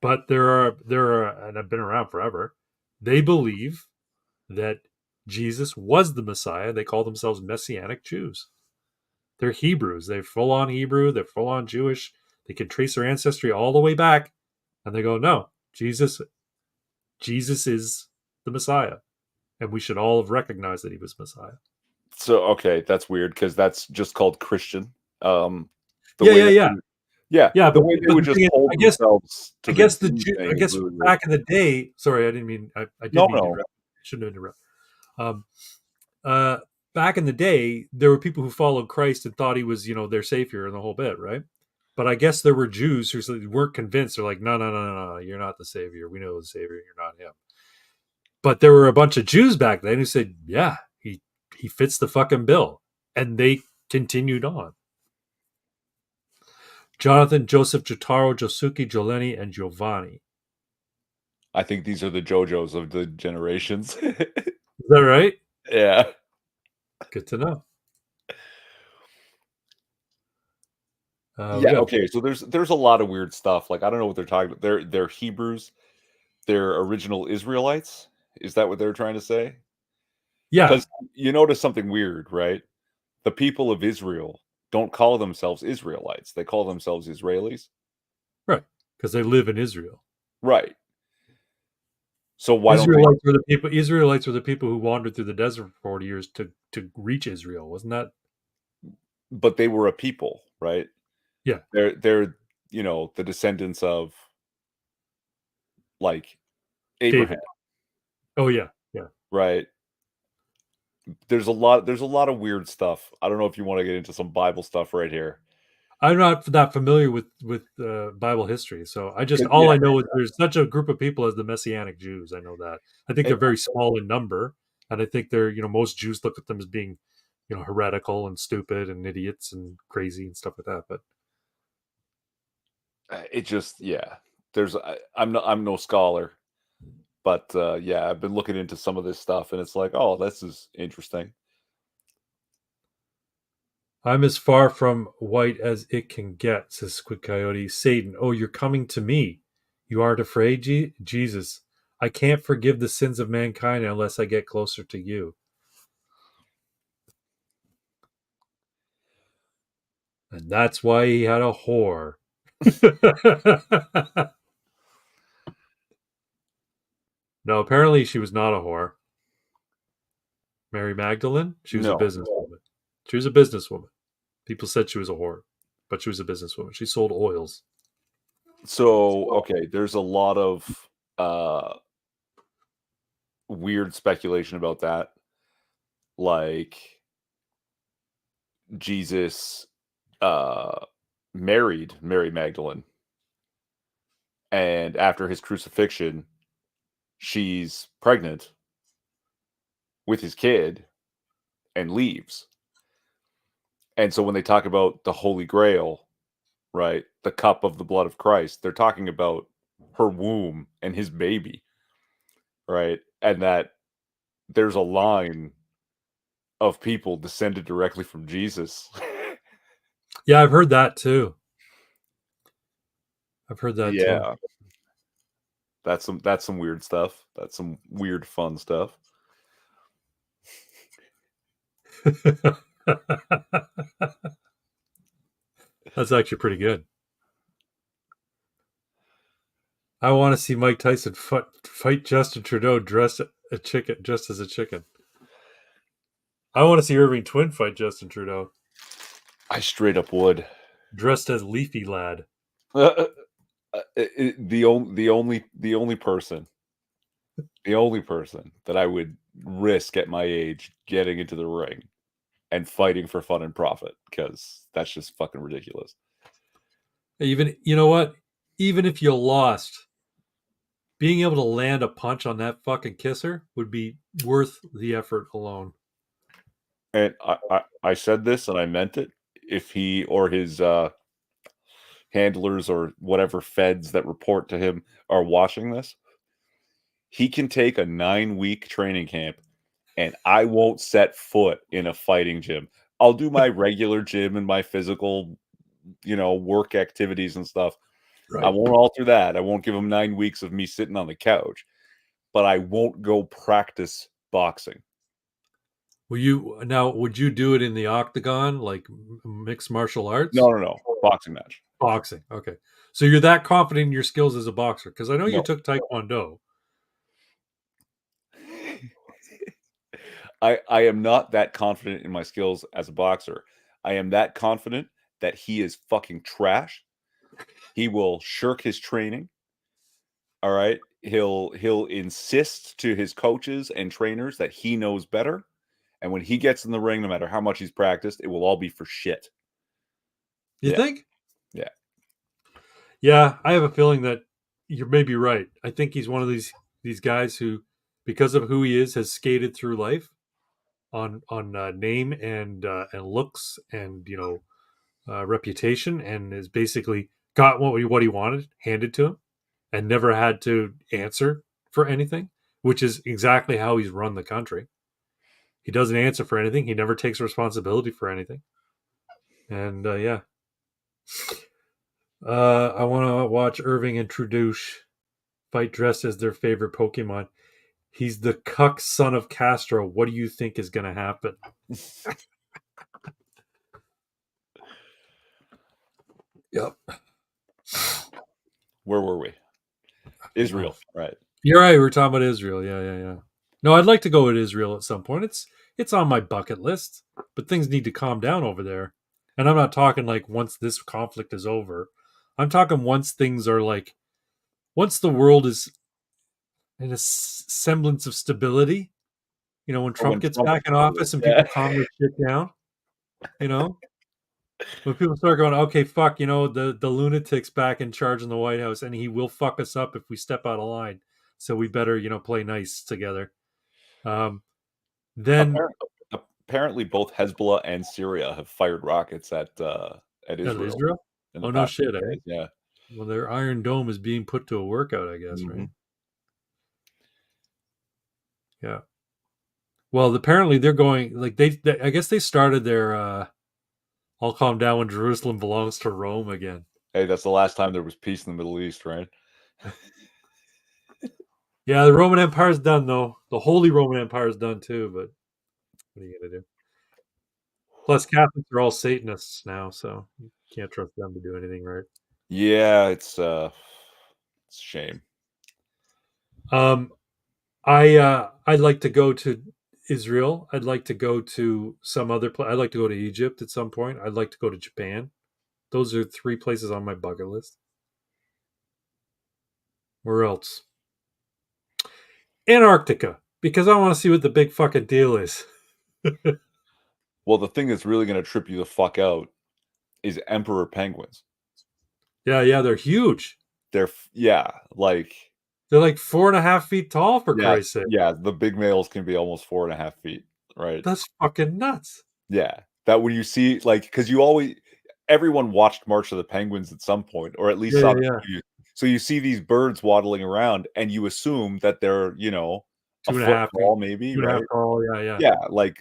but and have been around forever. They believe that Jesus was the Messiah. They call themselves Messianic Jews. They're Hebrews. They're full on Hebrew. They're full on Jewish. They can trace their ancestry all the way back, and they go, no, Jesus is the Messiah, and we should all have recognized that he was Messiah. So okay, that's weird because that's just called Christian. Um, the Yeah, way yeah, that yeah, yeah, yeah. the But way they but would the just thing is, hold themselves to the Jew I thing is guess really weird. back in the day. Sorry, I didn't mean. I did No, mean to no. interrupt. I shouldn't have interrupted. Um, uh, Back in the day, there were people who followed Christ and thought he was, their savior and the whole bit, right? But I guess there were Jews who weren't convinced. They're like, no, no, no, no, no, you're not the savior. We know the savior. You're not him. But there were a bunch of Jews back then who said, yeah, he fits the fucking bill, and they continued on. Jonathan, Joseph, Jotaro, Josuke, Joleni, and Giovanni. I think these are the JoJos of the generations. Is that right? Yeah. Good to know. We Yeah, got okay, so there's a lot of weird stuff, like, I don't know what they're talking about. They're Hebrews, they're original Israelites? Is that what they're trying to say? yeah, Because you notice something weird, right? The people of Israel don't call themselves Israelites, they call themselves Israelis. right, because they live in Israel. Right. So why don't they Israelites were the people who wandered through the desert for 40 years to reach Israel. Wasn't that? but they were a people, right? Yeah, They're, you know, the descendants of, like, Abraham, David. Oh yeah, yeah. right? There's a lot of weird stuff. I don't know if you wanna get into some Bible stuff right here. I'm not that familiar with Bible history, so I just 'Cause all yeah, I know is there's such a group of people as the Messianic Jews. I know that. I think and they're very small in number, and I think they're most Jews look at them as being heretical and stupid and idiots and crazy and stuff like that. But it just yeah. I'm no scholar, but, yeah, I've been looking into some of this stuff, and it's like, "Oh, this is interesting." I'm as far from white as it can get, says Squid Coyote. Satan, oh, you're coming to me. You aren't afraid, Jesus. I can't forgive the sins of mankind unless I get closer to you. And that's why he had a whore. No, apparently she was not a whore. Mary Magdalene, she was a No. businesswoman. She was a businesswoman. People said she was a whore, but she was a businesswoman. She sold oils. So, okay, there's a lot of, weird speculation about that, like, Jesus, uh, married Mary Magdalene, and after his crucifixion, she's pregnant with his kid and leaves. And so when they talk about the Holy Grail, right, the cup of the blood of Christ, they're talking about her womb and his baby, right? And that there's a line of people descended directly from Jesus. Yeah, I've heard that too. I've heard that too. Yeah, that's some weird stuff. That's some weird fun stuff. That's actually pretty good. I want to see Mike Tyson fight Justin Trudeau dressed as a chicken. I want to see Irving Twin fight Justin Trudeau I straight up would. dressed as Leafy Lad. The only person that I would risk at my age getting into the ring and fighting for fun and profit, because that's just fucking ridiculous. Even you know what? Even if you lost, being able to land a punch on that fucking kisser would be worth the effort alone. And I said this and I meant it. If he or his handlers or whatever feds that report to him are watching this, he can take a 9-week training camp and I won't set foot in a fighting gym. I'll do my regular gym and my physical, work activities and stuff. I Right. won't alter that. I won't give him 9 weeks of me sitting on the couch, but I won't go practice boxing. Would you do it in the octagon, like mixed martial No, arts? no, no. Boxing match. Boxing. Okay. So you're that confident in your skills as a boxer? Because I know you No. took Taekwondo. I am not that confident in my skills as a boxer. I am that confident that he is fucking trash. He will shirk his training. All right. He'll insist to his coaches and trainers that he knows better. And when he gets in the ring, no matter how much he's practiced, it will all be for shit. You Yeah. think? Yeah. Yeah, I have a feeling that you're maybe right. I think he's one of these guys who, because of who he is, has skated through life on name and looks and reputation, and has basically got what he wanted handed to him, and never had to answer for anything, which is exactly how he's run the country. He doesn't answer for anything. He never takes responsibility for anything. And yeah, I want to watch Irving and Trudeauche fight dressed as their favorite Pokemon. He's the cuck son of Castro. What do you think is going to happen? Yep. Where were we? Oh. Israel, right? You're right. We're talking about Israel. Yeah, yeah, yeah. No, I'd like to go with Israel at some point. It's on my bucket list, but things need to calm down over there. And I'm not talking like once this conflict is over. I'm talking once things are like once the world is in a semblance of stability. You know, when Or Trump when gets Trump, back in office and yeah. people calm their shit down. You know, when people start going, okay, fuck, the lunatic's back in charge in the White House, and he will fuck us up if we step out of line. So we better, play nice together. Um, then Apparently, apparently, both Hezbollah and Syria have fired rockets at Israel Israel. in the Oh no, past few shit, eh? days. Yeah. Well, their Iron Dome is being put to a workout, I guess, Hmm. right? Yeah. Well, apparently they're going like I guess they started their "I'll calm down when Jerusalem belongs to Rome" again. Hey, that's the last time there was peace in the Middle East, right? Yeah, the Roman Empire's done though. The Holy Roman Empire's done too, but what are you gonna do? Plus, Catholics are all Satanists now, so you can't trust them to do anything right. Yeah, it's a shame. Um, I'd like to go to Israel. I'd like to go to some other place. I'd like to go to Egypt at some point. I'd like to go to Japan. Those are three places on my bucket list. Where else? Antarctica, because I want to see what the big fucking deal is. Well, the thing that's really going to trip you the fuck out is emperor penguins. Yeah, yeah, they're huge. Yeah, like They're like 4.5 feet tall, for yeah, Christ's sake. yeah. The big males can be almost 4.5 feet, right? That's fucking nuts. Yeah, that when you see like because you always everyone watched March of the Penguins at some point, or at least Yeah, saw yeah, the yeah. preview. So you see these birds waddling around, and you assume that they're a Two and a foot half feet, tall, maybe, 2.5 right? tall. Yeah, yeah, Yeah,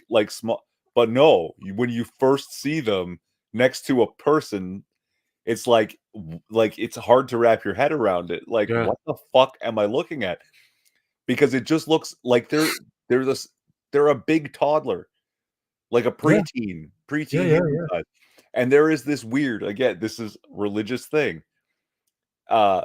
like small, but no. When you first see them next to a person, it's like it's hard to wrap your head around it. Like, yeah, what the fuck am I looking at? Because it just looks like they're this they're a big toddler, like a yeah, yeah, preteen yeah, human yeah. size. And there is this weird, again, this is religious thing. Uh,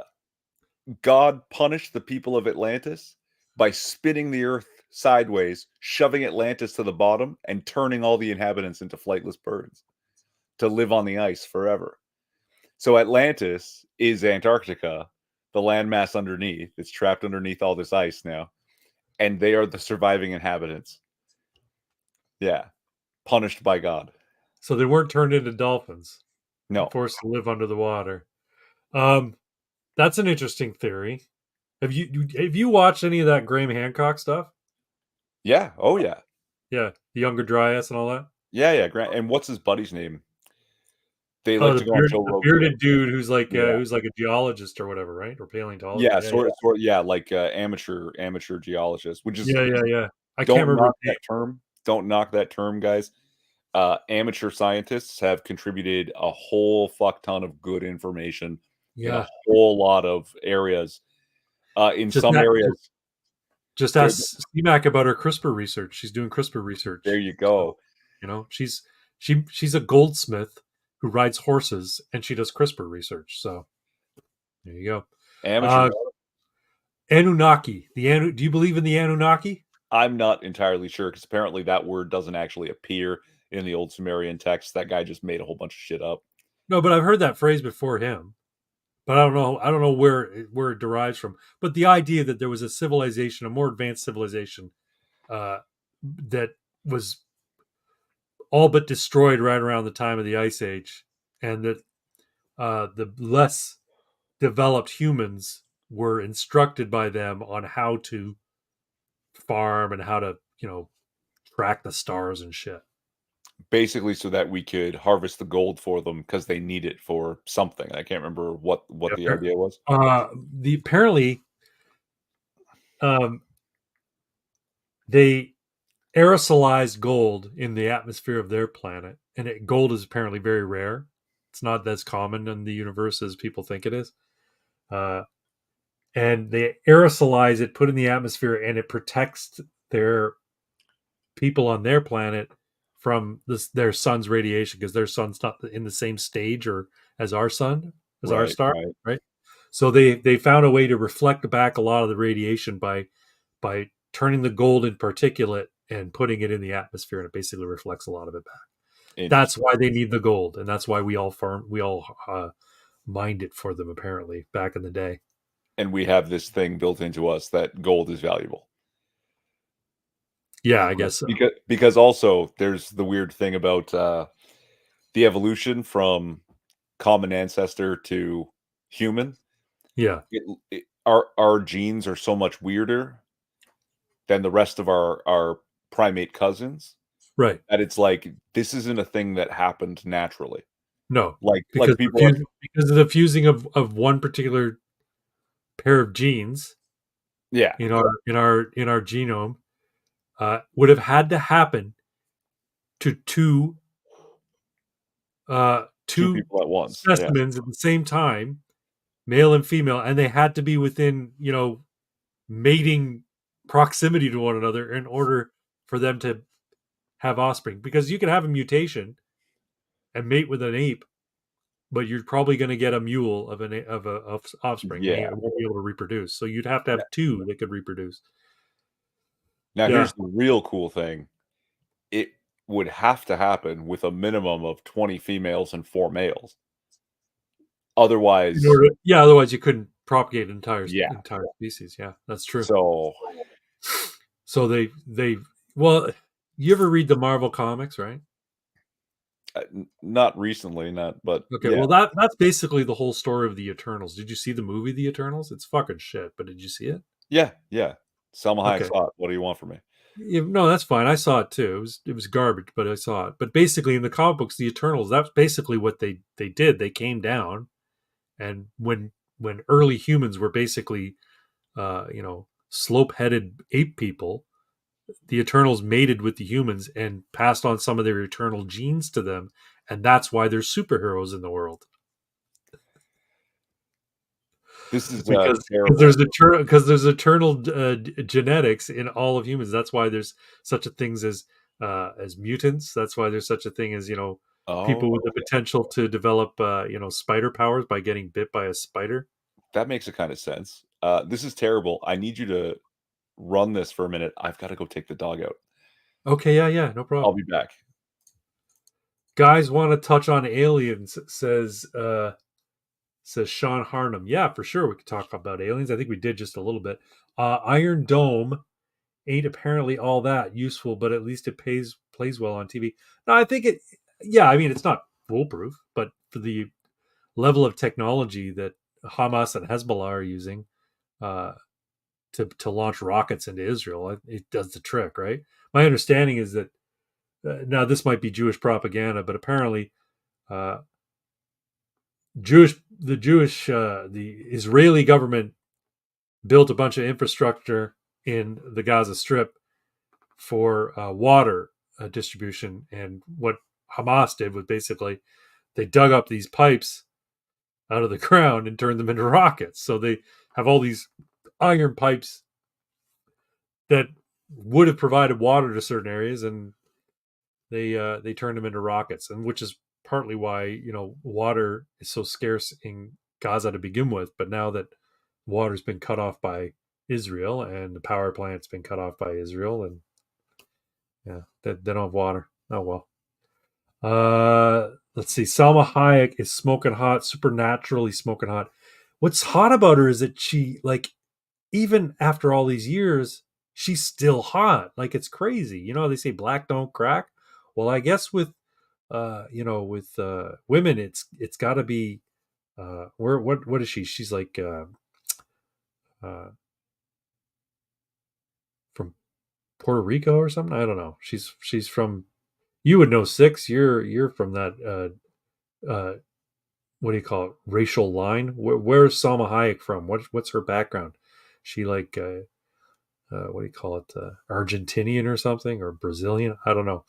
God punished the people of Atlantis by spinning the earth sideways, shoving Atlantis to the bottom, and turning all the inhabitants into flightless birds to live on the ice forever. So Atlantis is Antarctica, the landmass underneath. It's trapped underneath all this ice now, and they are the surviving inhabitants. Yeah, punished by God. So they weren't turned into dolphins and No. forced to live under the water. Um, that's an interesting theory. Have you watched any of that Graham Hancock stuff? Yeah. Oh yeah. Yeah, the Younger Dryas and all that. Yeah. Yeah. Grant. And what's his buddy's name? They Oh, like to go on Joe the Rogan. bearded dude Yeah. who's like a geologist or whatever, right? Or Yeah. paleontologist. Yeah, yeah, Sort. Yeah. Like amateur geologist, which is yeah, yeah, yeah. I can't don't remember knock his name. that term. Don't knock that term, guys. Amateur scientists have contributed a whole fuck ton of good information in a Yeah, whole lot of areas. In just some that. areas, Just there, ask CMAC about her CRISPR research. She's doing CRISPR there research. you So, go. she's a goldsmith who rides horses and she does CRISPR research. So there you go. Amateur. Uh, Anunnaki. Do you believe in the Anunnaki? I'm not entirely sure because apparently that word doesn't actually appear in the old Sumerian text. That guy just made a whole bunch of shit up. No, but I've heard that phrase before him. But I don't know. I don't know where it derives from. But the idea that there was a civilization, a more advanced civilization, that was all but destroyed right around the time of the Ice Age, and that the less developed humans were instructed by them on how to farm and how to, track the stars and shit. Basically, so that we could harvest the gold for them because they need it for something. I can't remember what the Yeah. idea was. The apparently um, they aerosolized gold in the atmosphere of their planet, and gold is apparently very rare. It's not as common in the universe as people think it is. Uh, and they aerosolize it, put it in the atmosphere, and it protects their people on their planet from their sun's radiation because their sun's not in the same stage or as our sun, as our Right, star, right. right? So they found a way to reflect back a lot of the radiation by turning the gold in particulate and putting it in the atmosphere, and it basically reflects a lot of it back. That's Interesting. why they need the gold, and that's why we all mined it for them apparently back in the day. And we have this thing built into us that gold is valuable. Yeah, I But guess so. because also there's the weird thing about, the evolution from common ancestor to human. Yeah, Our genes are so much weirder than the rest of our primate cousins right. that it's like, this isn't a thing that happened naturally. No, Like people are because of the fusing of one particular pair of genes yeah, in our genome would have had to happen to two two people at once. Yeah. specimens at the same time, male and female, and they had to be within mating proximity to one another in order for them to have offspring. Because you can have a mutation and mate with an ape, but you're probably going to get a mule of offspring, and Yeah. it won't be able to reproduce. So you'd have to N have two that could reproduce. Now Yeah, here's the real cool thing. It would have to happen with a minimum of 20 females and 4 males. in Otherwise order, yeah. Otherwise, you couldn't propagate an entire yeah. entire species. Yeah, that's true. So, So they well, you ever read the Marvel comics, right? n not recently, not but Okay, yeah. well that's basically the whole story of the Eternals. Did you see the movie The Eternals? It's fucking shit, but did you see it? Yeah, yeah. Salma Hayek Okay. saw it. What do you want from me? Yeah, no, that's fine. I saw it too. It was garbage, but I saw it. But basically, in the comic books, the Eternals, that's basically what they did. They came down, and when early humans were basically, slope-headed ape people, the Eternals mated with the humans and passed on some of their eternal genes to them, and that's why there's superheroes in the world. This is, Because terrible. there's eternal genetics in all of humans. That's why there's such a things as mutants. That's why there's such a thing as Oh, people with the okay. potential to develop spider powers by getting bit by a spider. That makes a kinda sense. This is terrible. I need you to run this for a minute. I've gotta go take the dog out. Okay, yeah, yeah, no I'll problem. be back. Guys want to touch on aliens, says Sean Harnham. Yeah, for sure. We could talk about aliens. I think we did just a little bit. Iron Dome ain't apparently all that useful, but at least it plays well on TV. No, I think it. Yeah, I mean it's not foolproof, but for the level of technology that Hamas and Hezbollah are using uh, to launch rockets into Israel, it does the trick, right? My understanding is that now this might be Jewish propaganda, but apparently uh, the Israeli government built a bunch of infrastructure in the Gaza Strip for water distribution. And what Hamas did was basically they dug up these pipes out of the ground and turned them into rockets. So they have all these iron pipes that would have provided water to certain areas, and they turned them into rockets, and which is partly why water is so scarce in Gaza to begin with. But now that water's been cut off by Israel and the power plant's been cut off by Israel, and yeah, they don't have water. Oh well. Let's see. Salma Hayek is smoking hot, supernaturally smoking hot. What's hot about her is that she, like, even after all these years, she's still hot. Like, it's crazy. They say black don't crack. Well, I guess with women, it's got to be. Where what is she? She's like uh, from Puerto Rico or something. I don't know. She's from. You would know six. You're from that. What do you call it? Racial line. Where's Salma Hayek from? What's her background? She like what do you call it? Argentinian or something, or Brazilian. I don't know.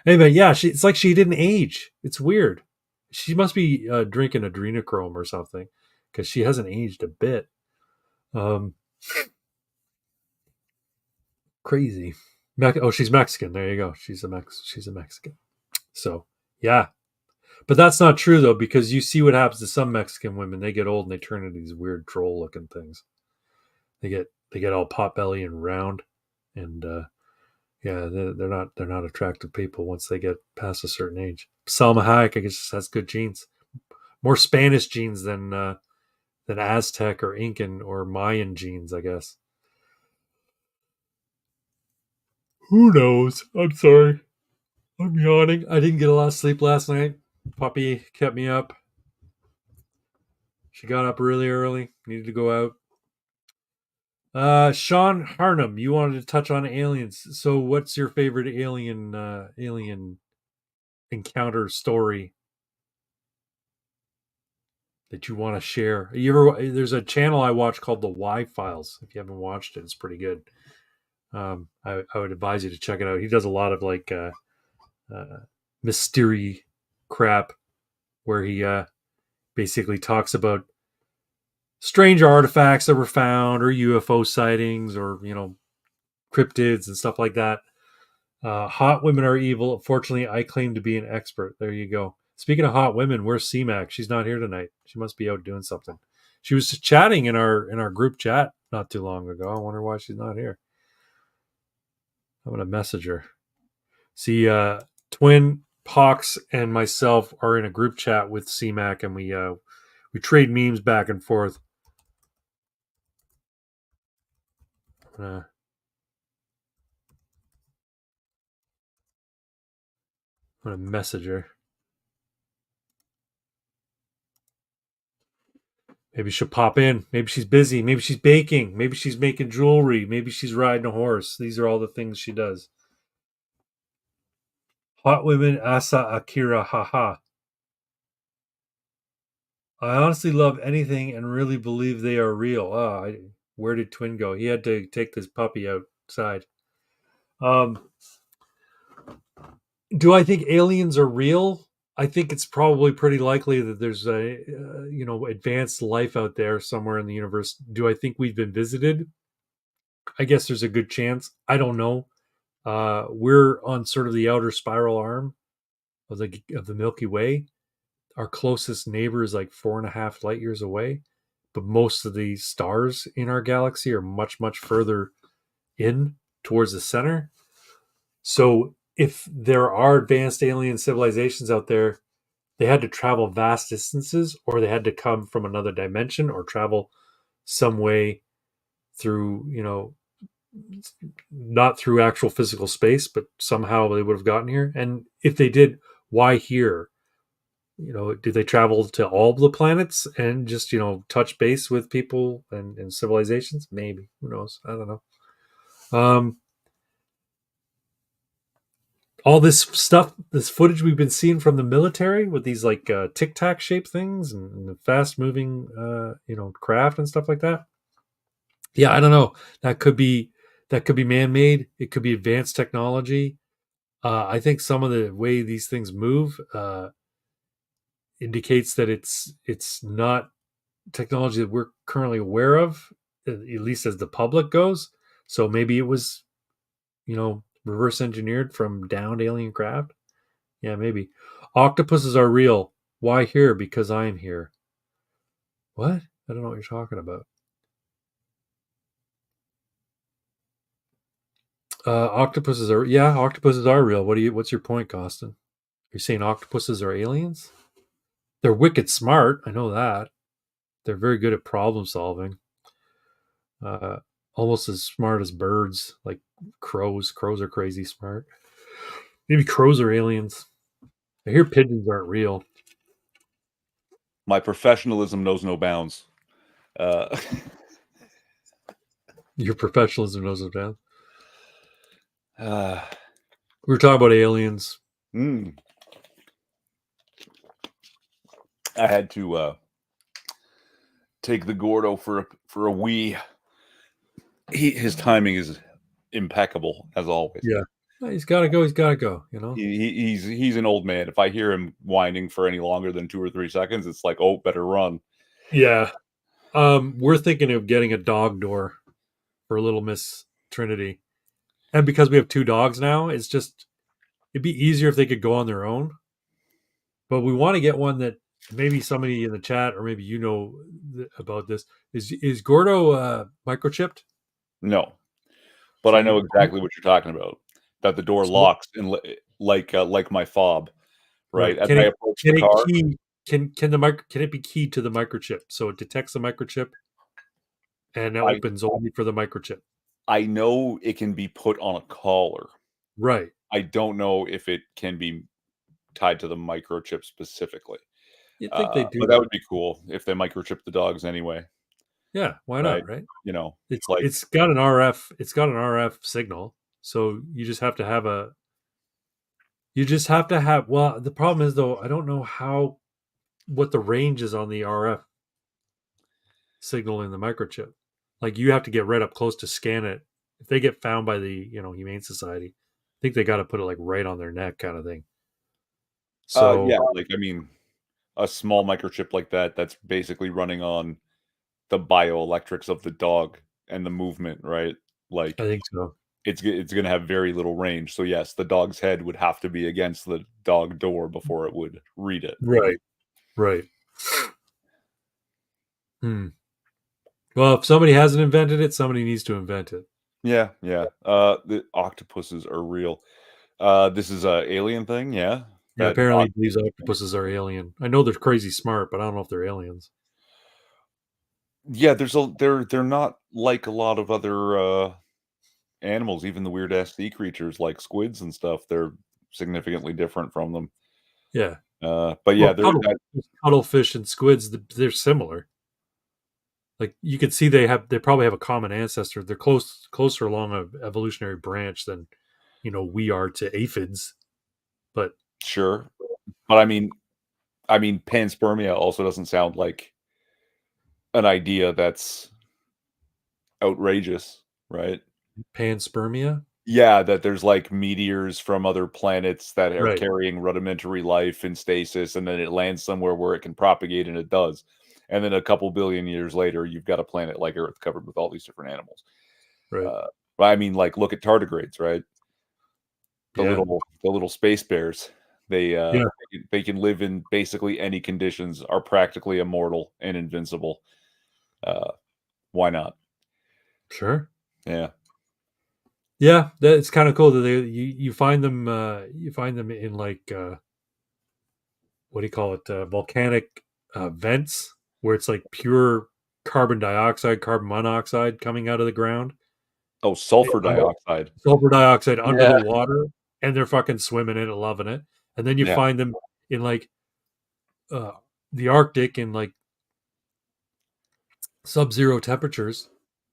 Anyway, yeah, it's like she didn't age. It's weird. She must be drinking adrenochrome or something because she hasn't aged a bit. Um, Crazy. She's Mexican. There you go. She's a Mexican. So yeah, but that's not true though, because you see what happens to some Mexican women. They get old and they turn into these weird troll looking things. They get all pot belly and round, and yeah, they're not attractive people once they get past a certain age. Salma Hayek, I guess, has good genes, more Spanish genes than Aztec or Incan or Mayan genes, I guess. Who knows? I'm sorry. I'm yawning. I didn't get a lot of sleep last night. Puppy kept me up. She got up really early. Needed to go out. Sean Harnum, you wanted to touch on aliens. So, what's your favorite alien encounter story that you want to share? There's a channel I watch called the Y Files. If you haven't watched it, it's pretty good. I would advise you to check it out. He does a lot of like mystery crap where he basically talks about strange artifacts that were found or UFO sightings or cryptids and stuff like that. Hot women are evil. Fortunately, I claim to be an expert. There you go. Speaking of hot women, where's CMAC? She's not here tonight. She must be out doing something. She was chatting in our group chat not too long ago. I wonder why she's not here. I'm gonna message her. See, Twin Pox and myself are in a group chat with CMAC, and we trade memes back and forth. I'm gonna message her. Maybe she'll pop in. Maybe she's busy. Maybe she's baking. Maybe she's making jewelry. Maybe she's riding a horse. These are all the things she does. Hot women, Asa Akira, haha. I honestly love anything and really believe they are real. Where did Twin go? He had to take this puppy outside. Um, do I think aliens are real? I think it's probably pretty likely that there's a advanced life out there somewhere in the universe. Do I think we've been visited? I guess there's a good chance. I don't know. We're on sort of the outer spiral arm of the Milky Way. Our closest neighbor is like 4.5 light years away, but most of the stars in our galaxy are much, much further in towards the center. So if there are advanced alien civilizations out there, they had to travel vast distances, or they had to come from another dimension, or travel some way through, not through actual physical space, but somehow they would have gotten here. And if they did, why here? Did they travel to all the planets and just touch base with people and civilizations? Maybe. Who knows? I don't know. All this stuff, this footage we've been seeing from the military with these like tic tac shaped things and the fast moving craft and stuff like that. Yeah, I don't know. That could be man made. It could be advanced technology. I think some of the way these things move indicates that it's not technology that we're currently aware of, at least as the public goes. So maybe it was, reverse engineered from downed alien craft. Yeah, maybe. Octopuses are real. Why here? Because I'm here. What? I don't know what you're talking about. Octopuses are real. What's your point, Costin? You're saying octopuses are aliens? They're wicked smart. I know that. They're very good at problem solving. Uh, Almost as smart as birds, like crows. Crows are crazy smart. Maybe crows are aliens. I hear pigeons aren't real. My professionalism knows no bounds. Uh, Your professionalism knows it down. uh, We were talking about aliens. mm. I had to take the Gordo for a wee. His timing is impeccable as always. Yeah. He's got to go. He's got to go. You know. He's an old man. If I hear him whining for any longer than 2 or 3 seconds, it's like, oh, better run. Yeah. We're thinking of getting a dog door for Little Miss Trinity, and because we have two dogs now, it's just it'd be easier if they could go on their own. But we want to get one that maybe somebody in the chat or maybe about this is Gordo microchipped. No, but So I know exactly what you're talking about. That the door so locks and like my fob, right? right. As I approach the Can it car, key can the mic can it be keyed to the microchip so it detects the microchip and it I opens only for the microchip? I know it can be put on a collar. Right. I don't know if it can be tied to the microchip specifically. You'd think they do But that though. would be cool if they microchip the dogs anyway, Yeah, why right? not, right? You know, It's like it's got an RF signal. So you just have to have well, the problem is though, I don't know what the range is on the RF signal in the microchip. Like you have to get right up close to scan it. If they get found by the Humane Society, I think they got to put it like right on their neck, kind of thing. So yeah, like I mean, a small microchip like that that's basically running on the bioelectrics of the dog and the movement, right? I Like think so. it's going to have very little range. So yes, the dog's head would have to be against the dog door before it would read it. Right. Right. Hmm. Well, if somebody hasn't invented it, somebody needs to invent it. Yeah, yeah. The octopuses are real. This is a alien thing, yeah. Yeah, That apparently these octopuses are alien. I know they're crazy smart, but I don't know if they're aliens. yeah, they're not like a lot of other animals, even the weird ass sea creatures like squids and stuff. They're significantly different from them. Yeah. But yeah, Well, they're that cuttlefish and squids, they're similar. Like you could see they probably have a common ancestor. They're closer along a evolutionary branch than we are to aphids. But sure. But I mean panspermia also doesn't sound like an idea that's outrageous, right? panspermia, Yeah, that there's, like, meteors from other planets that are right? carrying rudimentary life in stasis, and then it lands somewhere where it can propagate, and it does. And then a couple billion years later, you've got a planet like Earth covered with all these different animals. Right. Uh, but I mean, like, look at tardigrades, right? Yeah. The little space bears. They, Yeah. they can live in basically any conditions, are practically immortal and invincible. Uh, why not? Sure. Yeah. Yeah. It's kind of cool that you find them. You find them in like what do you call it? Volcanic vents where it's like pure carbon dioxide, carbon monoxide coming out of the ground. Oh, sulfur dioxide. Sulfur dioxide under Yeah. the water, and they're fucking swimming in it, loving it. And then you Yeah. find them in like uh, the Arctic in like sub-zero temperatures.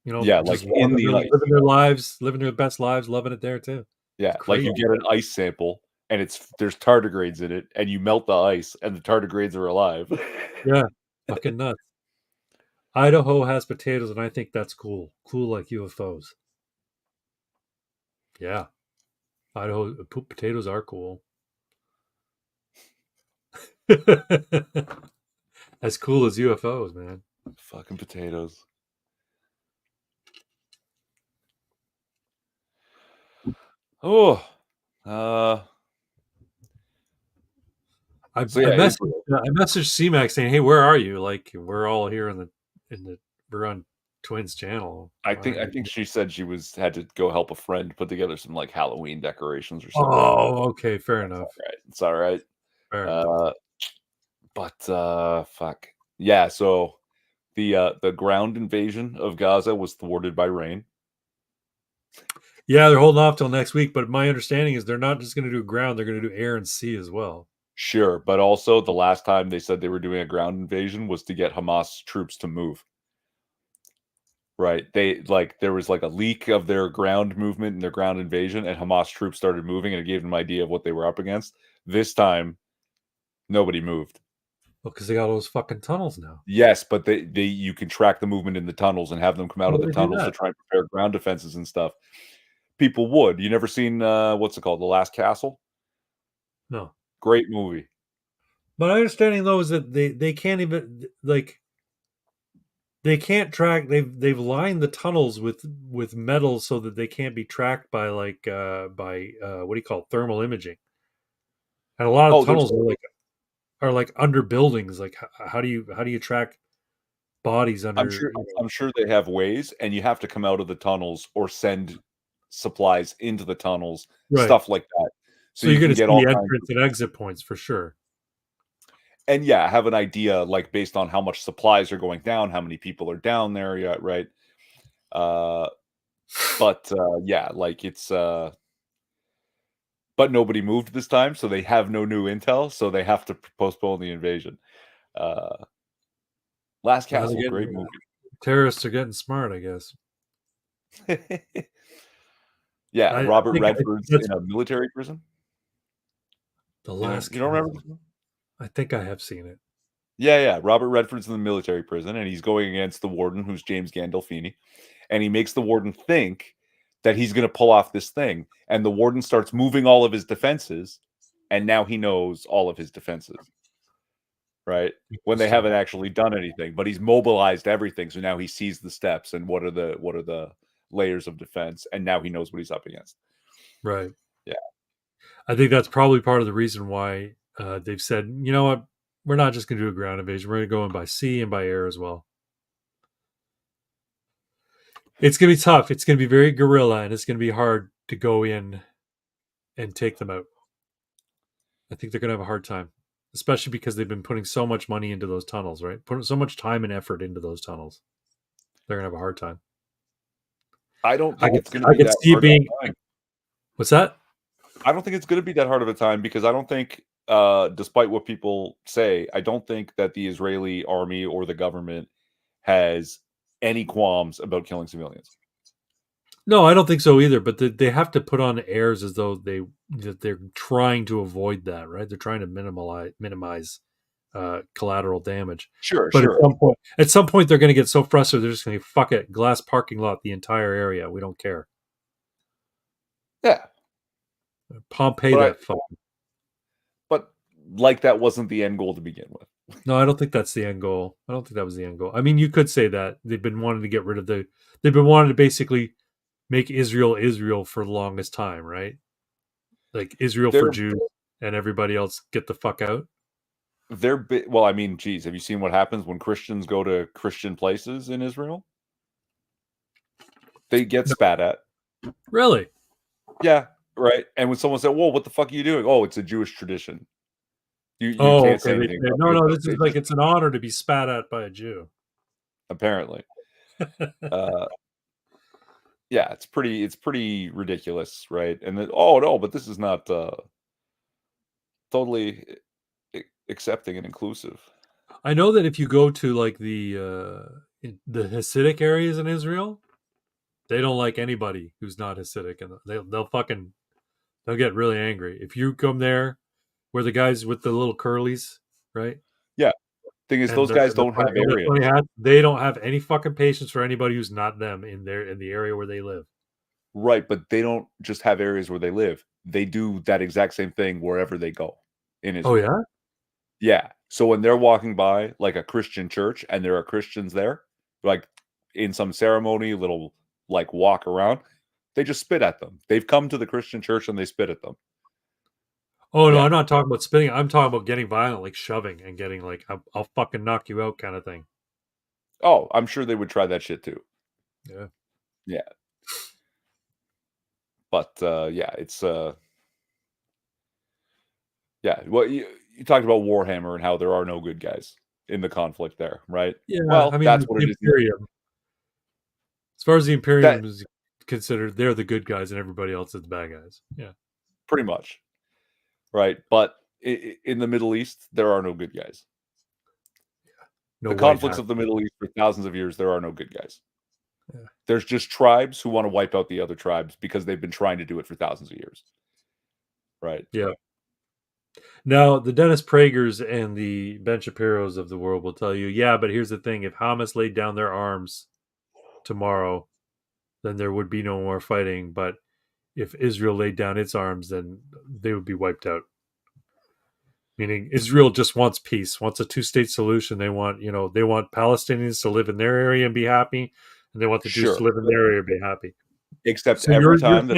Yeah, Just like, in the ice. living their lives, living their best lives, loving it there too. It's Yeah, like, crazy. you get an ice sample, and there's tardigrades in it, and you melt the ice, and the tardigrades are alive. Yeah, fucking nuts. Idaho has potatoes, and I think that's cool. Cool like UFOs. Yeah, Idaho potatoes are cool. As cool as UFOs, man. Fucking potatoes. Oh, uh, I so, I yeah, messaged Israel. I messaged CMAX saying, "Hey, where are you? Like, we're all here in the we're on Twins channel. Why I aren't think you?" she said she had to go help a friend put together some, like, Halloween decorations or something. Oh, okay, fair That's enough. alright, it's alright. Fair enough. Uh, but, fuck. Yeah, so the ground invasion of Gaza was thwarted by rain. Yeah, they're holding off till next week, but my understanding is they're not just going to do ground; they're going to do air and sea as well. Sure, but also the last time they said they were doing a ground invasion was to get Hamas troops to move. Right. They like there was like a leak of their ground movement and their ground invasion, and Hamas troops started moving, and it gave them an idea of what they were up against. This time, nobody moved. Well, because they got all those fucking tunnels now. Yes, but they you can track the movement in the tunnels and have them come out How of do the they do tunnels to that? try and prepare ground defenses and stuff. people would. You never seen what's it called, The Last Castle? No. Great movie. My understanding though is that they can't even like they can't track. They've lined the tunnels with metal so that they can't be tracked by what do you call it, thermal imaging. And a lot of Oh, there's tunnels are like under buildings. Like how do you track bodies I'm under? sure I'm sure they have ways, and you have to come out of the tunnels or send supplies into the tunnels, Right. stuff like that. So So you're you going can to get see all kinds entrance of, and exit points for sure. and yeah, have an idea like based on how much supplies are going down, how many people are down there, yeah, right? Uh but yeah, like it's but nobody moved this time, so they have no new intel, so they have to postpone the invasion. Uh Last Well, they're Castle, great getting movie. terrorists are getting smart, I guess. Yeah, I Robert think Redford's that's in a military prison. the You know, last you don't remember castle. this one? I think I have seen it. Yeah, yeah. Robert Redford's in the military prison, and he's going against the warden, who's James Gandolfini, and he makes the warden think that he's going to pull off this thing, and the warden starts moving all of his defenses, and now he knows all of his defenses, right? When they Interesting. haven't actually done anything, but he's mobilized everything, so now he sees the steps and what are the layers of defense, and now he knows what he's up against. Right. Yeah, I think that's probably part of the reason why they've said, you know what, we're not just going to do a ground invasion. We're going to go in by sea and by air as well. It's going to be tough. It's going to be very guerrilla, and it's going to be hard to go in and take them out. I think they're going to have a hard time, especially because they've been putting so much money into those tunnels, right? Putting so much time and effort into those tunnels. They're going to have a hard time. I don't I think could, it's going to I be could that see it hard of being. a time. What's that? I don't think it's going to be that hard of a time because I don't think, despite what people say, I don't think that the Israeli army or the government has any qualms about killing civilians. No, I don't think so either. But they have to put on airs as though they're trying to avoid that, right? They're trying to minimize collateral damage. Sure, But sure. at some point, they're going to get so frustrated they're just going to fuck it, glass parking lot the entire area. We don't care. Yeah, Pompeii but that I fuck. but like that wasn't the end goal to begin with. No, I don't think that's the end goal. I don't think that was the end goal. I mean, you could say that they've been wanting to get rid of the. They've been wanting to basically make Israel Israel for the longest time, right? Like Israel for They're Jews and everybody else get the fuck out. well, I mean, geez, have you seen what happens when Christians go to Christian places in Israel? They get No, spat at. really? Yeah, right. And when someone said, "Whoa, what the fuck are you doing?" Oh, it's a Jewish tradition. You Oh, can't okay. say They anything said, no, about no. it. This is They like just it's an honor to be spat at by a Jew. apparently. Uh, yeah, it's pretty ridiculous, right? And then, oh no, but this is not totally accepting and inclusive. I know that if you go to like the Hasidic areas in Israel, they don't like anybody who's not Hasidic, and they'll get really angry if you come there where the guys with the little curlies, right? Yeah, thing is, And those guys don't have the funny areas, hat, they don't have any fucking patience for anybody who's not them in the area where they live. right? But they don't just have areas where they live. They do that exact same thing wherever they go in Oh Israel. yeah? Yeah. So when they're walking by like a Christian church and there are Christians there, like in some ceremony, little like walk around, they just spit at them. They've come to the Christian church and they spit at them. Oh no, Yeah. I'm not talking about spitting. I'm talking about getting violent, like shoving and getting like I'll fucking knock you out kind of thing. Oh, I'm sure they would try that shit too. Yeah. Yeah. But yeah, it's yeah. Well, you talked about Warhammer and how there are no good guys in the conflict there, right? Yeah, I Well, mean that's what the it is. Imperium. As far as the That Imperium is considered, they're the good guys and everybody else is the bad guys. Yeah. pretty much, right? But in the Middle East, there are no good guys. No The white conflicts hat. of the Middle East for thousands of years, there are no good guys. Yeah. There's just tribes who want to wipe out the other tribes because they've been trying to do it for thousands of years. Right. Yeah. Now the Dennis Pragers and the Ben Shapiro's of the world will tell you, yeah, but here's the thing: if Hamas laid down their arms tomorrow, then there would be no more fighting. But if Israel laid down its arms, then they would be wiped out. Meaning Israel just wants peace, wants a two-state solution. They want, they want Palestinians to live in their area and be happy, and they want the Jews to Sure. live in their area and be happy. Except So every you're time that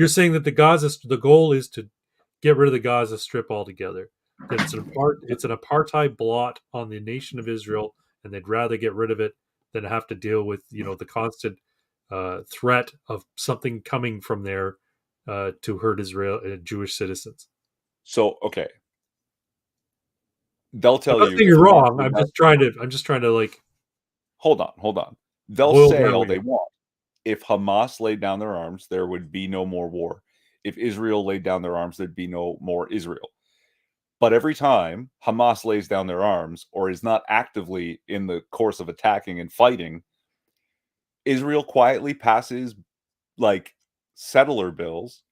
saying that the goal is to get rid of the Gaza Strip altogether. That it's an apartheid blot on the nation of Israel, and they'd rather get rid of it than have to deal with the constant threat of something coming from there to hurt Israel Jewish citizens. so okay, they'll I'm tell not you saying if you're Hamas wrong. laid I'm down, just trying to. Like hold on. They'll boil say down all what they you. want. If Hamas laid down their arms, there would be no more war. If Israel laid down their arms, there'd be no more Israel. But every time Hamas lays down their arms or is not actively in the course of attacking and fighting, Israel quietly passes like settler bills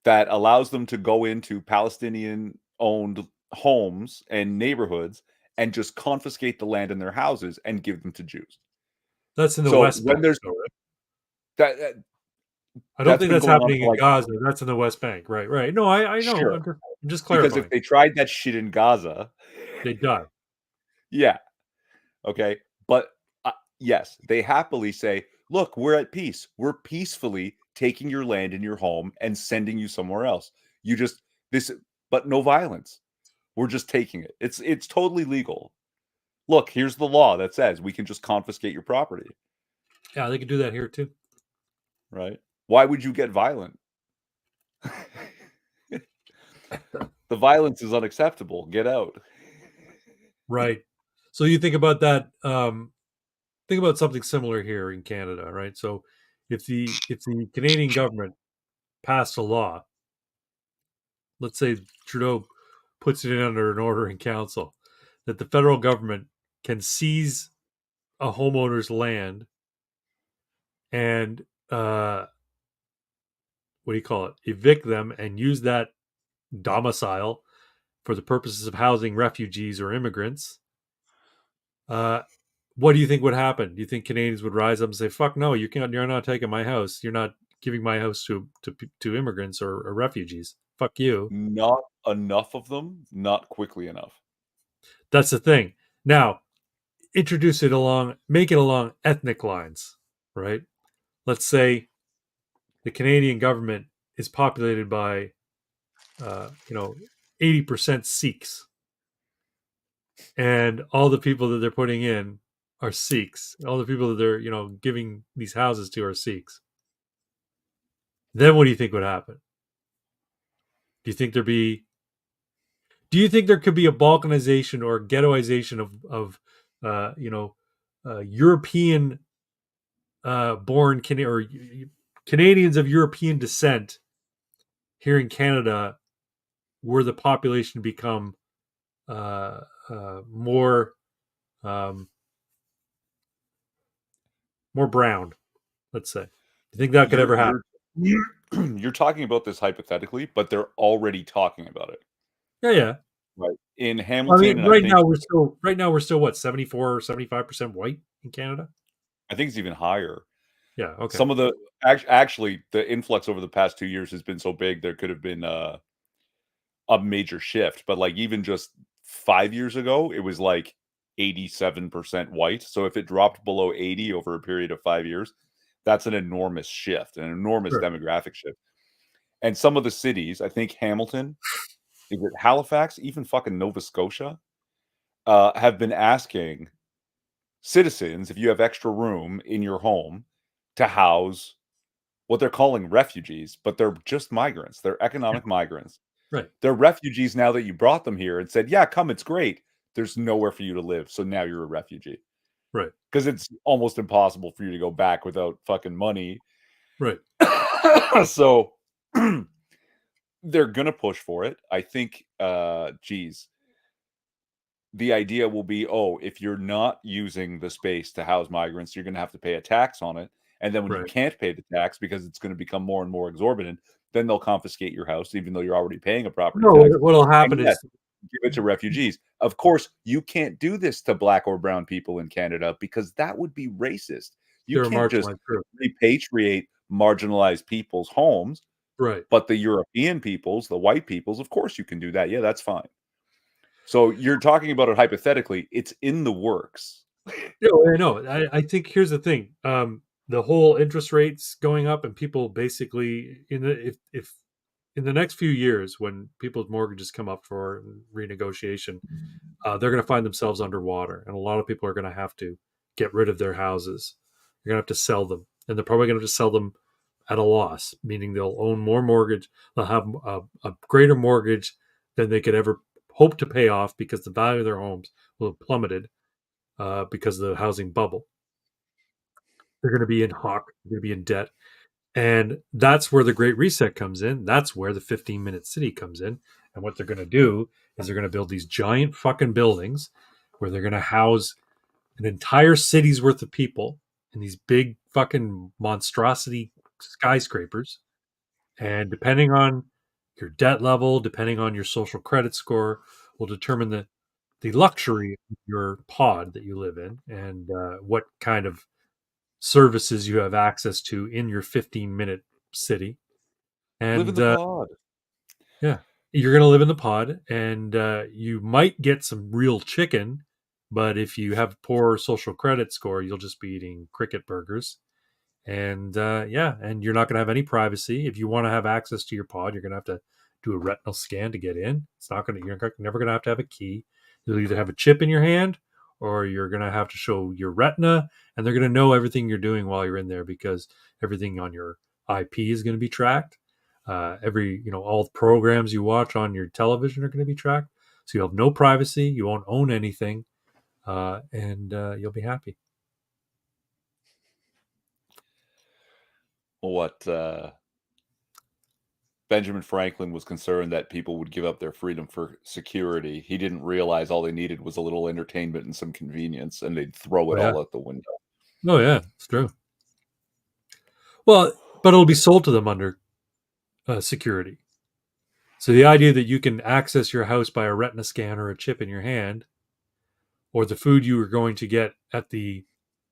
that allows them to go into Palestinian owned homes and neighborhoods and just confiscate the land in their houses and give them to Jews. That's in the So West Bank, when there's though, right? that, I don't that's think been that's going on happening for in like Gaza. That's in the West Bank, right? Right. No, I know. sure, I'm just because if clarifying. they tried that shit in Gaza, They die. yeah, okay, but yes, they happily say, "Look, we're at peace. We're peacefully taking your land and your home and sending you somewhere else. You just this, but no violence. We're just taking it. It's totally legal. Look, here's the law that says we can just confiscate your property, Yeah, they could do that here too. right? Why would you get violent? The violence is unacceptable. Get out." Right. So you think about that. Think about something similar here in Canada, right? So if the Canadian government passed a law, let's say Trudeau puts it in under an order in council, that the federal government can seize a homeowner's land and what do you call it? Evict them and use that domicile for the purposes of housing refugees or immigrants. Uh, what do you think would happen? Do you think Canadians would rise up and say, "Fuck no, you can't. You're not taking my house. You're not giving my house to immigrants or refugees. Fuck you." Not enough of them, not quickly enough. That's the thing. Now, make it along ethnic lines, right? Let's say the Canadian government is populated by, uh, you know, 80% Sikhs, and all the people that they're putting in are Sikhs. All the people that they're giving these houses to are Sikhs. Then what do you think would happen? Do you think there'd be? Do you think there could be a balkanization or ghettoization of European born Canadians of European descent here in Canada, were the population to become more um, more brown? Let's say. Do you think that could You're ever happen? you're you're talking about this hypothetically, but they're already talking about it. Yeah, yeah. Right. In I Hamilton, mean, and right now we're still what, 74 or 75% white in Canada. I think it's even higher. Yeah. Okay. Some of the actually, the influx over the past 2 years has been so big, there could have been a major shift, but, like, even just 5 years ago, it was, like, 87% white, so if it dropped below 80 over a period of 5 years, that's an enormous shift, an enormous Sure. demographic shift, and some of the cities, I think Hamilton, is it Halifax, even fucking Nova Scotia, have been asking citizens, if you have extra room in your home, to house what they're calling refugees, but they're just migrants. They're Yeah. economic migrants. Right. They're refugees now that you brought them here and said, "Yeah, come, it's great." There's nowhere for you to live, so now you're a refugee Right. because it's almost impossible for you to go back without fucking money. Right. So they're gonna push for it. I think, geez, the idea will be, oh, if you're not using the space to house migrants, you're going to have to pay a tax on it. And then when you Right. can't pay the tax because it's going to become more and more exorbitant, then they'll confiscate your house, even though you're already paying a property No, tax. what'll And happen yes, is give it to refugees. Of course, you can't do this to black or brown people in Canada because that would be racist. You they're a can't just marginalized group. repatriate marginalized people's homes, Right. but the European peoples, the white peoples, of course you can do that. Yeah, that's fine. So you're talking about it hypothetically. It's in the works. No, I know. I think here's the thing. The whole interest rates going up, and people basically in the if in the next few years, when people's mortgages come up for renegotiation, they're going to find themselves underwater, and a lot of people are going to have to get rid of their houses. They're going to have to sell them, and they're probably going to have to sell them at a loss, meaning they'll own more mortgage. They'll have a greater mortgage than they could ever hope to pay off because the value of their homes will have plummeted because of the housing bubble. They're going to be in hock. They're going to be in debt. And that's where the Great Reset comes in. That's where the 15-minute city comes in. And what they're going to do is they're going to build these giant fucking buildings where they're going to house an entire city's worth of people in these big fucking monstrosity skyscrapers. And depending on your debt level, depending on your social credit score, will determine the luxury of your pod that you live in and what kind of services you have access to in your 15-minute city. Live in And the pod. yeah, you're going to live in the pod and you might get some real chicken, but if you have poor social credit score, you'll just be eating cricket burgers. And yeah, and you're not going to have any privacy. If you want to have access to your pod, you're going to have to do a retinal scan to get in. It's not going to, you're never going to have a key. You'll either have a chip in your hand or you're going to have to show your retina, and they're going to know everything you're doing while you're in there because everything on your IP is going to be tracked. All the programs you watch on your television are going to be tracked. So you'll have no privacy. You won't own anything, and you'll be happy. What Benjamin Franklin was concerned that people would give up their freedom for security. He didn't realize all they needed was a little entertainment and some convenience, and they'd throw Oh it yeah. all out the window. Oh yeah. It's true. Well, but it'll be sold to them under security. So the idea that you can access your house by a retina scan or a chip in your hand, or the food you are going to get at the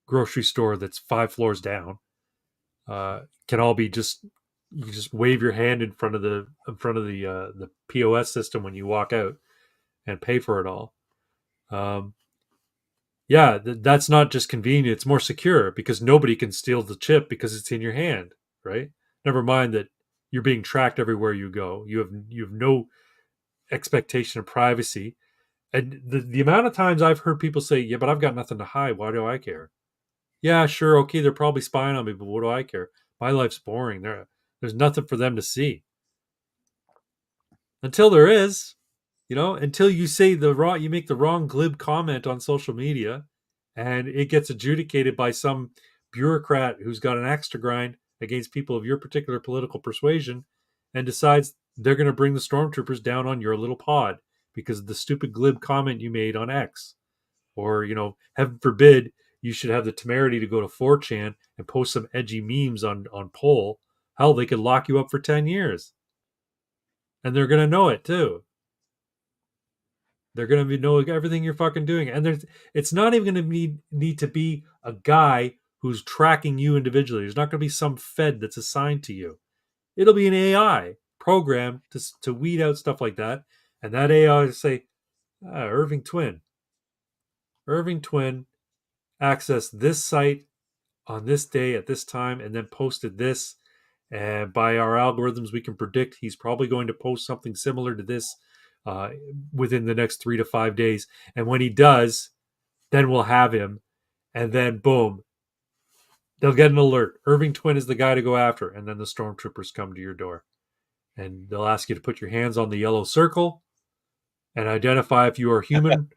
grocery store that's 5 floors down, can all be just you just wave your hand in front of the POS system when you walk out and pay for it all. Um, yeah, that's not just convenient; it's more secure because nobody can steal the chip because it's in your hand, right? Never mind that you're being tracked everywhere you go. You have no expectation of privacy. And the amount of times I've heard people say, "Yeah, but I've got nothing to hide. Why do I care?" Yeah, sure, okay, they're probably spying on me, but what do I care? My life's boring. There's nothing for them to see until there is. Until you say you make the wrong glib comment on social media, and it gets adjudicated by some bureaucrat who's got an axe to grind against people of your particular political persuasion, and decides they're going to bring the stormtroopers down on your little pod because of the stupid glib comment you made on X. Or, heaven forbid, you should have the temerity to go to 4chan and post some edgy memes on poll. Hell, they could lock you up for 10 years. And they're going to know it too. They're going to know everything you're fucking doing. And it's not even going to need to be a guy who's tracking you individually. There's not going to be some Fed that's assigned to you. It'll be an AI program to weed out stuff like that. And that AI will say, Irving Twin. Irving Twin accessed this site on this day at this time and then posted this. And by our algorithms, we can predict he's probably going to post something similar to this uh, within the next 3 to 5 days. And when he does, then we'll have him. And then boom, they'll get an alert. Irving Twin is the guy to go after. And then the stormtroopers come to your door. And they'll ask you to put your hands on the yellow circle and identify if you are human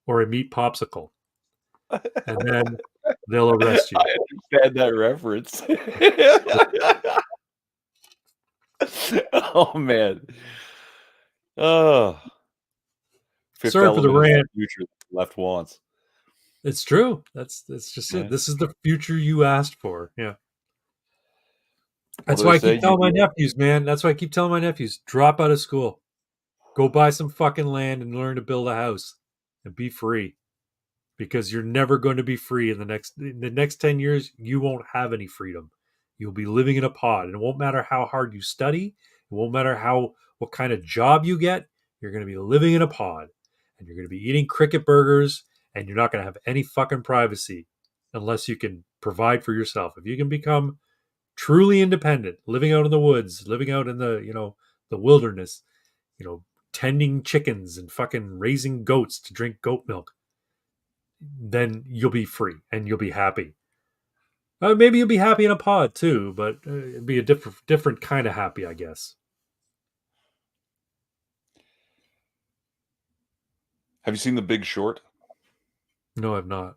or a meat popsicle. And then they'll arrest you. I understand that reference. Oh man. Oh, Fifth Sorry for the Element is the rant. future that the left wants. It's true. That's just it. Yeah. This is the future you asked for. Yeah. What That's do they why I say? keep telling my nephews, man. That's why I keep telling my nephews, drop out of school. Go buy some fucking land and learn to build a house and be free. Because you're never going to be free in the next 10 years, you won't have any freedom. You'll be living in a pod, and it won't matter how hard you study. It won't matter how what kind of job you get. You're going to be living in a pod, and you're going to be eating cricket burgers, and you're not going to have any fucking privacy unless you can provide for yourself. If you can become truly independent, living out in the woods, living out in the the wilderness, you know, tending chickens and fucking raising goats to drink goat milk, then you'll be free and you'll be happy. Maybe you'll be happy in a pod too, but it'd be a different kind of happy, I guess. Have you seen The Big Short? No, I've not.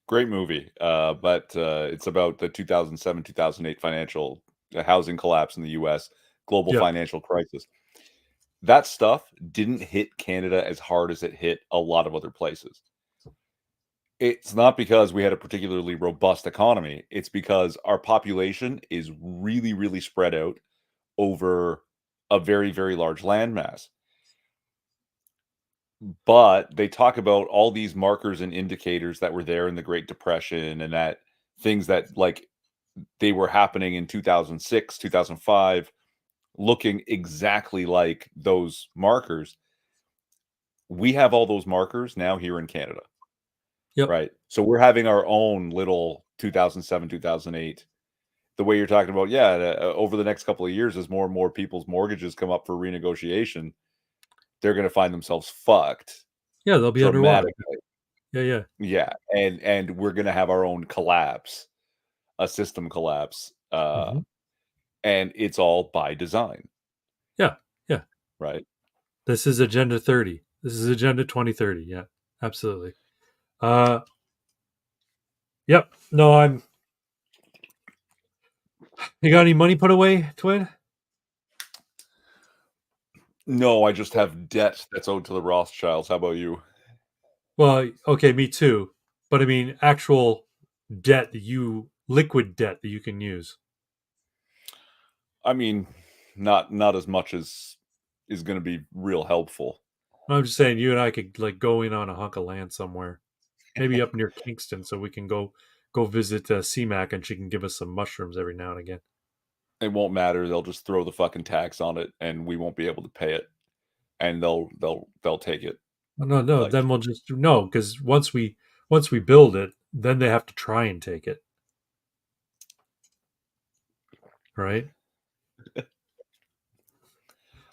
Great movie, but it's about the 2007, 2008 financial housing collapse in the US, global Yeah, financial crisis. That stuff didn't hit Canada as hard as it hit a lot of other places. It's not because we had a particularly robust economy, it's because our population is really, really spread out over a very, very large landmass. But they talk about all these markers and indicators that were there in the Great Depression and that things that like they were happening in 2006, 2005, looking exactly like those markers. We have all those markers now here in Canada, yep, right? So we're having our own little 2007, 2008. The way you're talking about, yeah, over the next couple of years, as more and more people's mortgages come up for renegotiation, they're going to find themselves fucked yeah, they'll be underwater. dramatically. Yeah, yeah, Yeah, and we're gonna have our own collapse, a system collapse, hmm and it's all by design, yeah, yeah. right? This is Agenda 30. This is Agenda 2030. Yeah, absolutely. Uh, yep. No, I'm. You got any money put away, twin? No, I just have debt that's owed to the Rothschilds. How about you? Well, okay, me too. But I mean, actual debt that liquid debt that you can use. I mean, not as much as is gonna be real helpful. I'm just saying, you and I could like go in on a hunk of land somewhere, maybe up near Kingston, so we can go visit CMAC, and she can give us some mushrooms every now and again. It won't matter, they'll just throw the fucking tax on it, and we won't be able to pay it, and they'll take it, Oh, no, no, like then we'll just no, because once we build it, then they have to try and take it, right?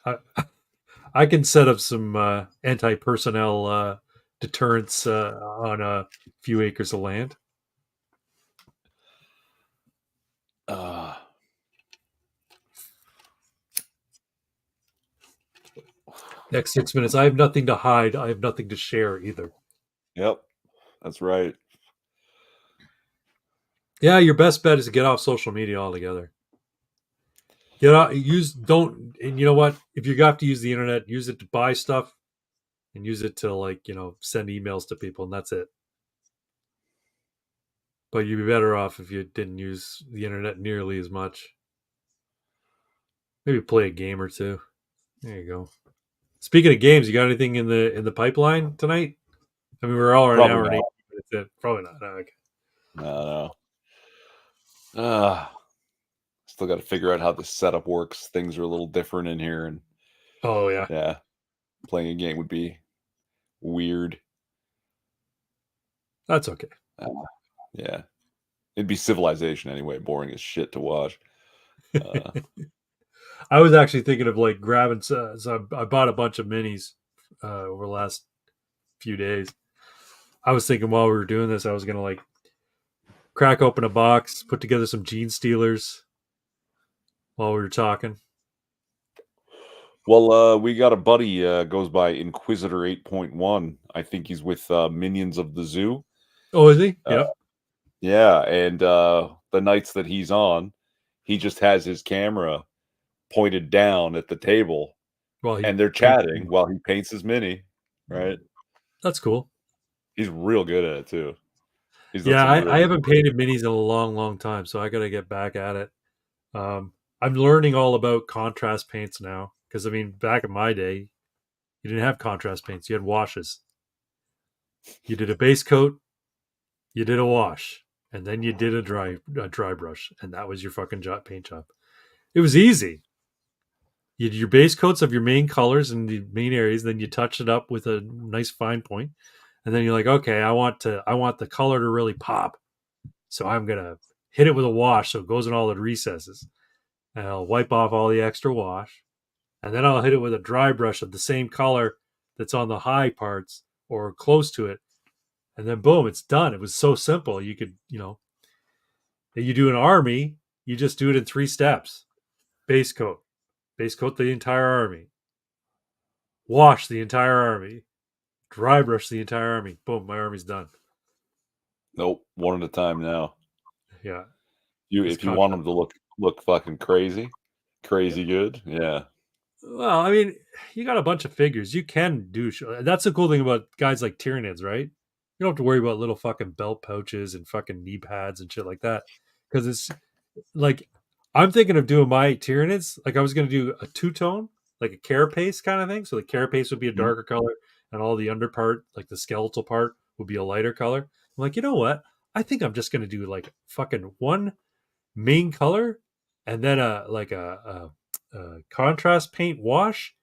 I I can set up some anti personnel deterrence on a few acres of land. uh, Next 6 minutes, I have nothing to hide. I have nothing to share either. yep, that's right. Yeah, your best bet is to get off social media altogether. Get out, use don't, and you know what? If you have to use the internet, use it to buy stuff and use it to like send emails to people, and that's it. But you'd be better off if you didn't use the internet nearly as much. Maybe play a game or two. There you go. Speaking of games, you got anything in the pipeline tonight? I mean, we're all an Probably hour and not. 8 minutes in. Probably not. No, okay. No, no. Still gotta figure out how this setup works. Things are a little different in here, and Oh yeah, yeah, playing a game would be weird. that's okay. Uh, yeah, it'd be Civilization anyway, boring as shit to watch. Uh, I was actually thinking of like grabbing. So I bought a bunch of minis over the last few days. I was thinking while we were doing this, I was gonna like crack open a box, put together some Gene Stealers while we were talking. well, we got a buddy goes by Inquisitor 8.1. I think he's with Minions of the Zoo. Oh, is he? Uh, Yep. yeah, and the nights that he's on, he just has his camera pointed down at the table, Well, he and they're paints. chatting while he paints his mini. Right? That's cool. He's real good at it too. He's done Yeah, some I really good haven't work. painted minis in a long, long time, so I got to get back at it. I'm learning all about contrast paints now because I mean, back in my day, you didn't have contrast paints; you had washes. You did a base coat, you did a wash. and then you did a dry brush, and that was your fucking paint job. It was easy. You did your base coats of your main colors and the main areas, then you touch it up with a nice fine point, and then you're like, okay, I want the color to really pop, so I'm gonna hit it with a wash so it goes in all the recesses, and I'll wipe off all the extra wash, and then I'll hit it with a dry brush of the same color that's on the high parts or close to it, and then boom, it's done. It was so simple. You could, you do an army, you just do it in 3 steps: base coat, base coat the entire army, wash the entire army, dry brush the entire army. Boom, my army's done. Nope, one at a time now. Yeah, You it's if you want them content. to look fucking crazy good, yeah. Well, I mean, you got a bunch of figures. You can do. That's the cool thing about guys like Tyranids, right? You don't have to worry about little fucking belt pouches and fucking knee pads and shit like that. Because it's like, I'm thinking of doing my Tyranids. Like, I was going to do a two tone, like a carapace kind of thing. So the carapace would be a Mhm. darker color, and all the under part, like the skeletal part, would be a lighter color. I'm like, you know what? I think I'm just going to do like fucking one main color, and then a contrast paint wash.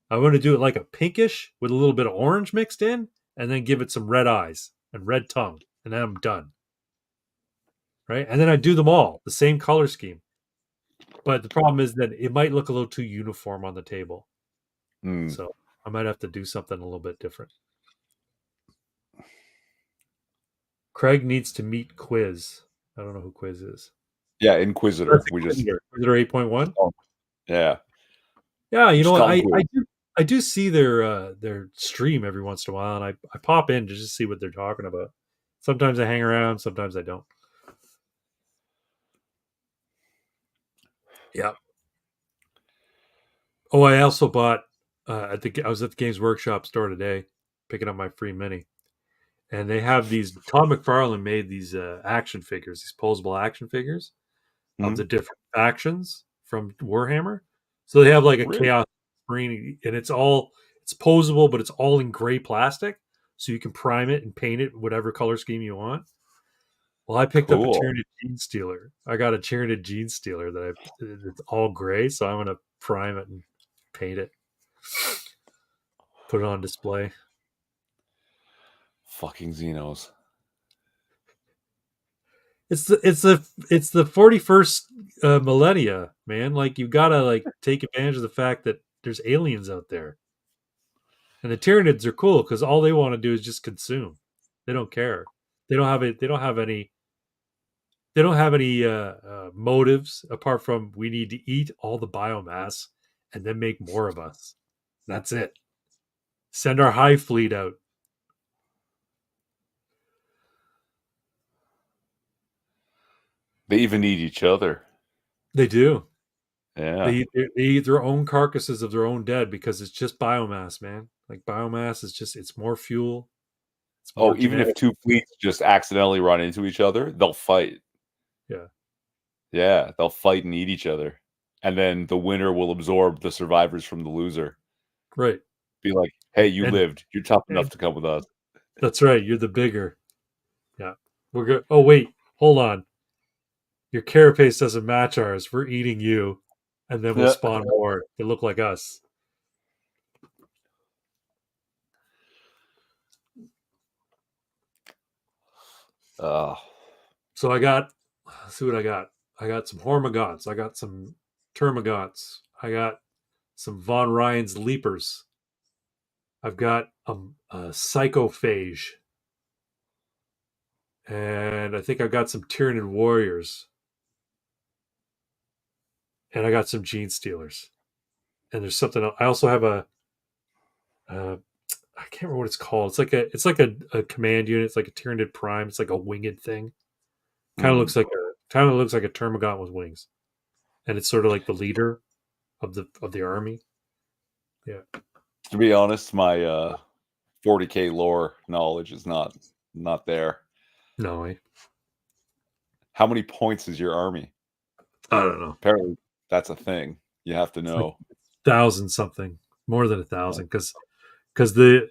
I want to do it like a pinkish with a little bit of orange mixed in, and then give it some red eyes and red tongue, and then I'm done. Right, and then I do them all the same color scheme. But the problem is that it might look a little too uniform on the table, Mm. so I might have to do something a little bit different. Craig needs to meet Quiz. I don't know who Quiz is. Yeah, That's Inquisitor. We just Inquisitor 8.1. call him, yeah, Yeah, we you know just what? call him I Quiz. do see their stream every once in a while, and I pop in to just see what they're talking about. Sometimes I hang around, sometimes I don't. Yeah. Oh, I also bought I was at the Games Workshop store today, picking up my free mini, and they have these. Todd McFarlane made these action figures, these posable action figures of the Mhm. different factions from Warhammer. So they have like a Really? chaos marine, and it's posable, but it's all in gray plastic, so you can prime it and paint it whatever color scheme you want. Well, I picked up a Cool. Tyranid Gene Stealer. I got a Tyranid Gene Stealer it's all gray, so I'm gonna prime it and paint it, put it on display. Fucking Xenos. It's the 41st millennia, man. Like, you gotta like take advantage of the fact that there's aliens out there. And the Tyranids are cool because all they want to do is just consume. They don't care. They don't have it. They don't have any. They don't have any motives apart from we need to eat all the biomass and then make more of us. That's it. Send our hive fleet out. They even need each other. They do. Yeah. They eat their own carcasses of their own dead because it's just biomass, man. Like, biomass is just, it's more fuel. It's more Oh, even if genetic. two fleets just accidentally run into each other, they'll fight. Yeah. Yeah, they'll fight and eat each other. And then the winner will absorb the survivors from the loser. Right. Be like, "Hey, you And, lived. You're tough enough and to come with us." that's right. You're the bigger. Yeah. We're good. Oh, wait. Hold on. Your carapace doesn't match ours. We're eating you, and then we'll Yeah. spawn more that look like us. Uh, So I got, let's see what I got. I got some Hormagaunts. I got some Termagaunts. I got some Von Ryan's Leapers. I've got a Psychophage. And I think I've got some Tyranid Warriors. And I got some Gene Stealers. And there's something else. I also have uh, I can't remember what it's called. It's like a command unit. It's like a Tyranid Prime. It's like a winged thing. mm. Kind of looks like a Termagant with wings, and it's sort of like the leader of the army. Yeah. To be honest, my 40K lore knowledge is not there. No, How many points is your army? I don't know. Apparently, that's a thing. You have to It's like know. 1,000 something, more than a Uh, thousand, because the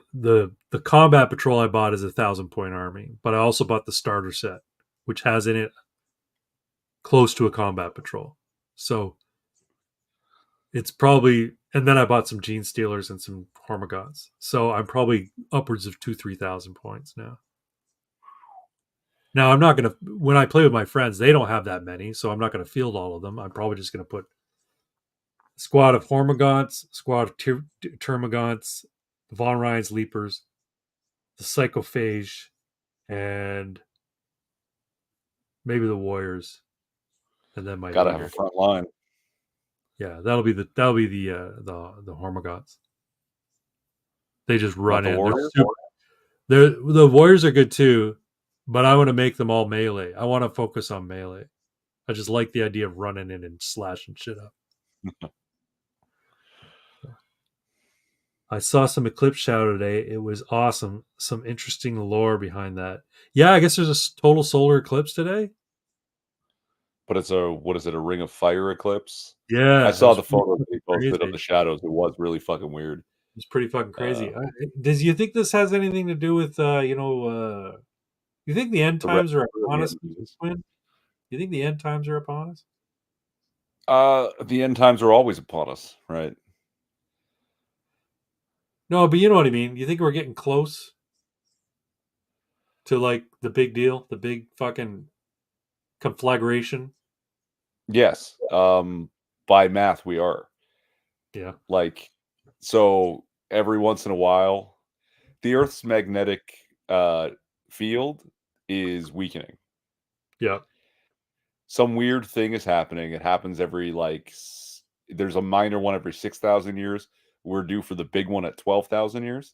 combat patrol I bought is 1,000 point army, but I also bought the starter set. which has in it close to a combat patrol. So it's probably, and then I bought some Gene Stealers and some Hormagaunts. So I'm probably upwards of 3,000 points now. Now I'm not gonna, when I play with my friends, they don't have that many, so I'm not gonna field all of them. I'm probably just gonna put a squad of Hormagaunts, squad of Termagants, the Von Ryan's Leapers, the Psychophage, and maybe the Warriors, and then my Gotta have a leader. front line. Yeah, that'll be the Hormagaunts. They just Not run the in. Warriors? The Warriors are good too, but I want to make them all melee. I want to focus on melee. I just like the idea of running in and slashing shit up. I saw some Eclipse Shadow today. It was awesome. Some interesting lore behind that. Yeah, I guess there's a total solar eclipse today. But it's a what is it, a ring of fire eclipse? I Yeah, it saw was the pretty photo that fucking he posted of crazy. the shadows. It was really fucking weird. It's pretty fucking Uh, crazy. Does you think this has anything to do with you think the end the red times are or upon the us, end users. Quinn? You think the end times are upon us? The end times are always upon us, right? No, but you know what I mean. You think we're getting close to like the big deal, the big fucking conflagration? Yes. By math, we are. Yeah, Like, so every once in a while, the Earth's magnetic uh, field is weakening. yeah, Some weird thing is happening. It happens every there's a minor one every 6,000 years. We're due for the big one at 12,000 years,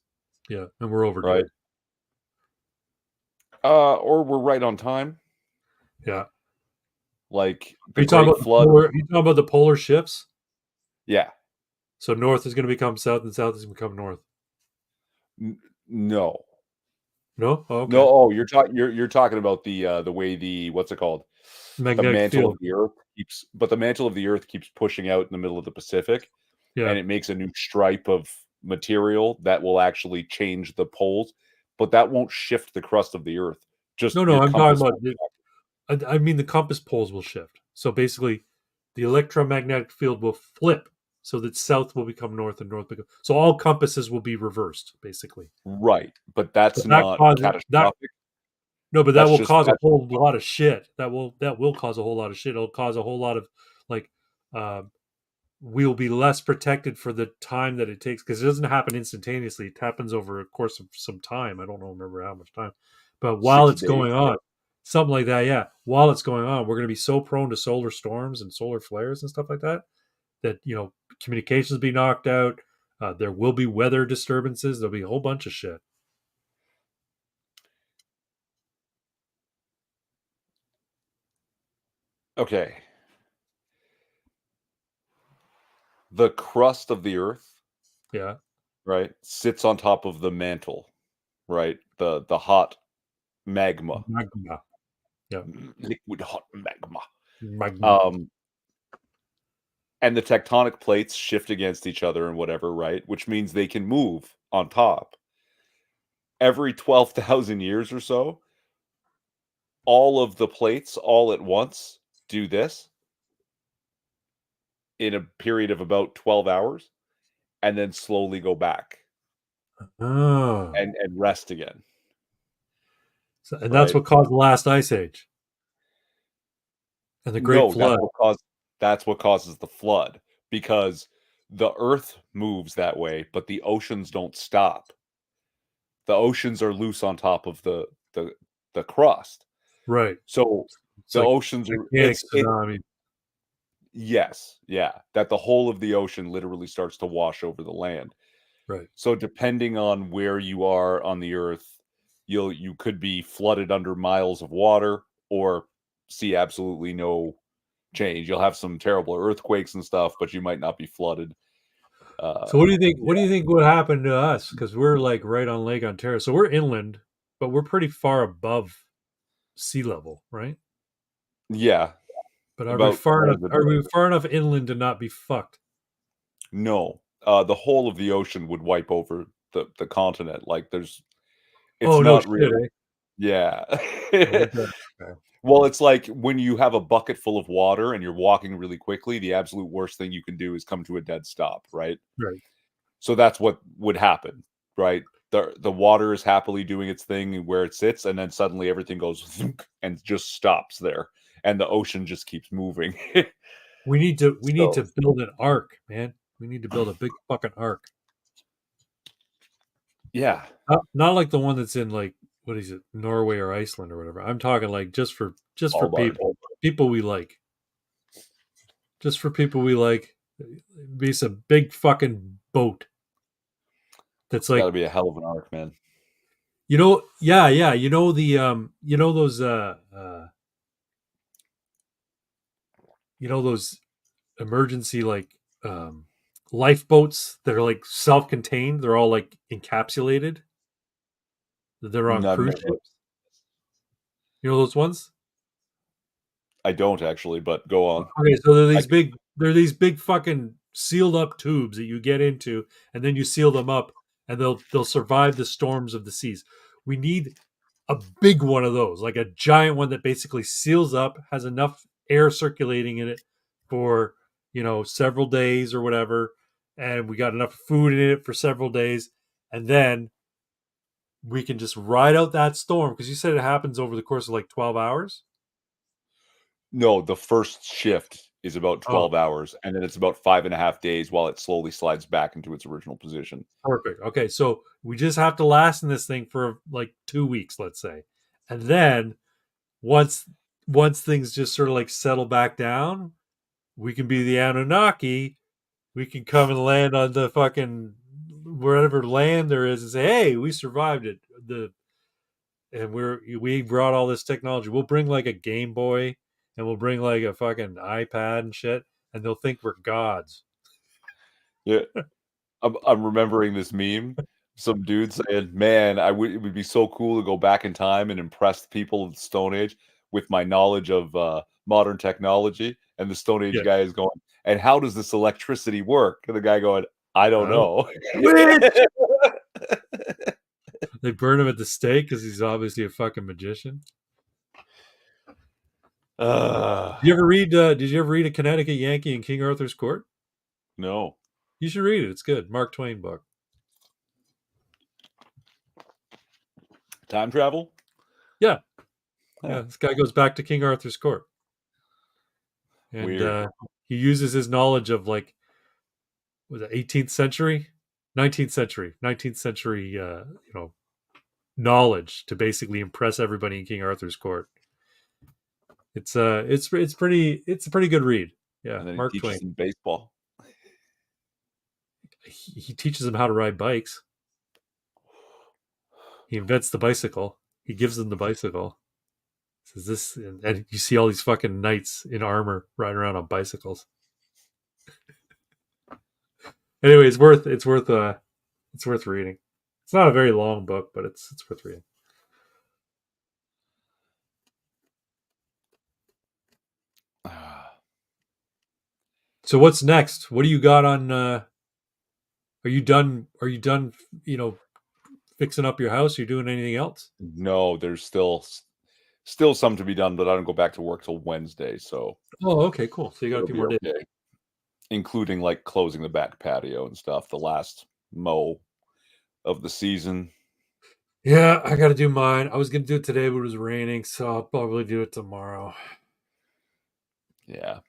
yeah, and we're right? overdue. Or we're right on time. Yeah. Like Are the you talking Great about the Flood. polar? Are you talking about the polar shifts? Yeah. So north is going to become south, and south is going to become north. No. No, oh, No, okay. oh, you're talking about the way the what's it called? The Magnetic mantle of field. the Earth the mantle of the Earth keeps pushing out in the middle of the Pacific, Yeah. and it makes a new stripe of material that will actually change the poles, but that won't shift the crust of the Earth. Just No, no, your I'm talking compass about. will. I mean, the compass poles will shift. So basically, the electromagnetic field will flip, so that south will become north and north become. So all compasses will be reversed, basically. Right, but So that's that not causes that. catastrophic. No, but that That's will just cause a that's whole lot of shit. That will cause a whole lot of shit. It'll cause a whole lot of like. Uh, we'll be less protected for the time that it takes because it doesn't happen instantaneously. It happens over a course of some time. I don't know, remember how much time, but while 6 it's days. going on, something like that, yeah. While it's going on, we're going to be so prone to solar storms and solar flares and stuff like that that communications be knocked out. There will be weather disturbances. There'll be a whole bunch of shit. Okay. The crust of the Earth, Yeah, right, sits on top of the mantle, right? The hot magma, magma. Yeah, liquid hot magma. magma. Um, and the tectonic plates shift against each other and whatever, right? Which means they can move on top. Every 12,000 years or so, all of the plates all at once do this in a period of about 12 hours and then slowly go back Oh, and rest again, and that's right? what caused the last ice age and the Great No, Flood. that's what causes the flood because the earth moves that way, but the oceans don't stop. The oceans are loose on top of the crust. Right. So It's the like oceans are gigantic it tsunami. yes, yeah, that the whole of the ocean literally starts to wash over the land. Right. So depending on where you are on the earth, you could be flooded under miles of water or see absolutely no change. You'll have some terrible earthquakes and stuff, but you might not be flooded. So what do you think? Yeah. What do you think would happen to us? Because we're like right on Lake Ontario, so we're inland, but we're pretty far above sea level, right? Yeah, But are we about far what enough? is it? Are we far enough inland to not be fucked? No. The whole of the ocean would wipe over the continent. Like it's Oh no not shit, really. eh? Yeah. Oh, we're good. Okay. Well, it's like when you have a bucket full of water and you're walking really quickly, the absolute worst thing you can do is come to a dead stop, right? Right. So that's what would happen, right? The water is happily doing its thing where it sits, and then suddenly everything goes thunk and just stops there, and the ocean just keeps moving. We need to So, build an ark, man. We need to build a big fucking ark. yeah, Not like the one that's in like what is it, Norway or Iceland or whatever. I'm talking like just for Svalbard. people we like, just for people we like. Be some big fucking boat that's It's gotta like be a hell of an arc, man. yeah, yeah. Those those emergency like um lifeboats that are like self-contained. They're all like encapsulated. They're on I've cruise never ships. You know those ones? I don't actually, but go on. Okay, so I can they're these big fucking sealed up tubes that you get into, and then you seal them up, and they'll survive the storms of the seas. We need a big one of those, like a giant one that basically seals up, has enough air circulating in it for several days or whatever, and we got enough food in it for several days, and then we can just ride out that storm because you said it happens over the course of like 12 hours. No, the first shift is about Oh, 12 hours, and then it's about 5.5 days while it slowly slides back into its original position. perfect. Okay, so we just have to last in this thing for like 2 weeks, let's say, and then once once things just sort of like settle back down, we can be the Anunnaki. We can come and land on the fucking wherever land there is and say, "Hey, we survived it." We brought all this technology. We'll bring like a Game Boy and we'll bring like a fucking iPad and shit, and they'll think we're gods. Yeah. I'm remembering this meme. Some dude saying, "Man, it would be so cool to go back in time and impress the people of the Stone Age with my knowledge of modern technology." And the Stone Age Yeah, guy is going, "And how does this electricity work?" And the guy going, "I don't oh, know." witch! They burn him at the stake because he's obviously a fucking magician. uh, Did you ever read? Did you ever read a Connecticut Yankee in King Arthur's Court? no. You should read it. It's good. Mark Twain book. Time travel? Yeah, Huh, yeah. This guy goes back to King Arthur's Court, and weird. he uses his knowledge of like was it 18th century, 19th century, knowledge to basically impress everybody in King Arthur's Court. It's a pretty good read. Yeah, And then he Mark teaches Twain. them baseball. He teaches them how to ride bikes. He invents the bicycle. He gives them the bicycle. Says this, and you see all these fucking knights in armor riding around on bicycles. Anyway, it's worth reading. It's not a very long book, but it's worth reading. So what's next? What do you got on? Are you done? Are you done? You know, fixing up your house? Are you doing anything else? No, there's still some to be done, but I don't go back to work till Wednesday, so Oh, okay, cool. So you got a it'll few be more days. okay. Including like closing the back patio and stuff, the last mow of the season. Yeah, I got to do mine. I was gonna do it today, but it was raining, so I'll probably do it tomorrow. Yeah.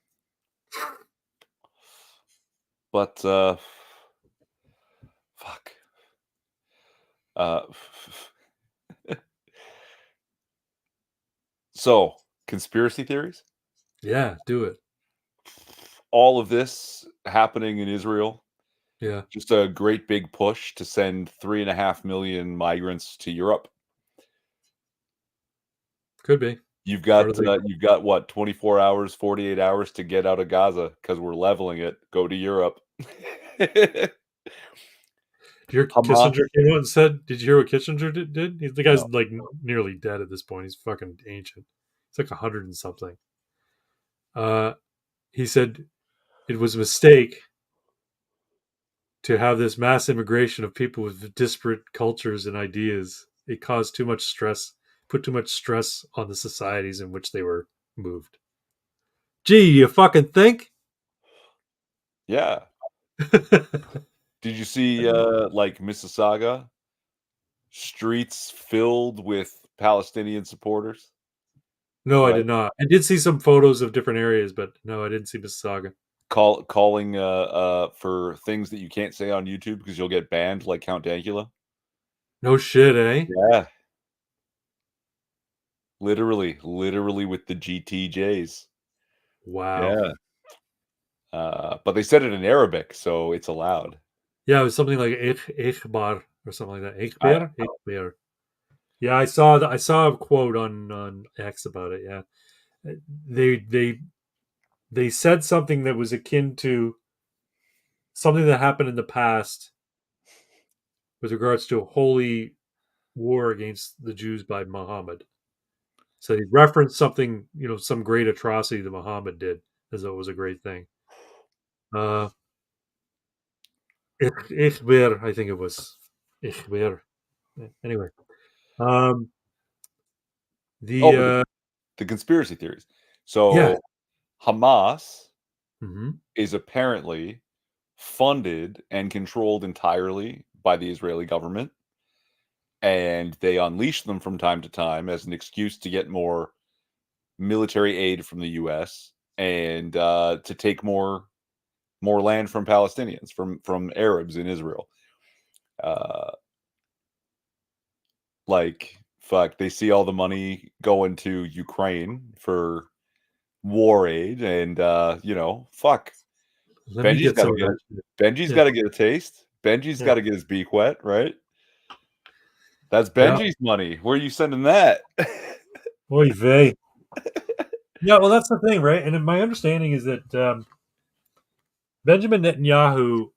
But fuck. Uh so conspiracy theories? Yeah, do it. All of this happening in Israel, Yeah, just a great big push to send 3.5 million migrants to Europe. could be part of the. You've got what, 24 hours, 48 hours to get out of Gaza because we're leveling it. Go to Europe. Your Hamas? Kissinger came out and said, "Did you hear what Kissinger did? The guy's No. like nearly dead at this point. He's fucking ancient. He's like 100 and something." Uh, he said it was a mistake to have this mass immigration of people with disparate cultures and ideas. It caused too much stress put too much stress on the societies in which they were moved. Gee, you fucking think? Yeah. Did you see, like, Mississauga? Streets filled with Palestinian supporters? No, I Right? did not. I did see some photos of different areas, but no, I didn't see Mississauga. Calling, for things that you can't say on YouTube because you'll get banned like Count Dankula? No shit, eh? Yeah. Literally with the GTJs. Wow. Yeah. But they said it in Arabic, so it's allowed. Yeah, it was something like Ichbar or something like that. I Ichber? Ichber. Yeah, I saw that. I saw a quote on X about it. Yeah, they they they said something that was akin to something that happened in the past with regards to a holy war against the Jews by Muhammad. So he referenced something, some great atrocity that Muhammad did, as though it was a great thing. Uh, Ichber, I think it was Ichber. Anyway, um, Oh, the but the conspiracy theories. yeah, So, Hamas hmm is apparently funded and controlled entirely by the Israeli government, and they unleash them from time to time as an excuse to get more military aid from the US and, to take more land from Palestinians, from Arabs in Israel. Uh, like, fuck, they see all the money going to Ukraine for war aid and, fuck, let me Benji's get some gotta of get that shit. Benji's Yeah, gotta get a taste. Benji's yeah, gotta get his beak wet, right? That's yeah. Benji's money. Where are you sending that? Oy vey. Yeah, well, that's the thing, right? And my understanding is that Benjamin Netanyahu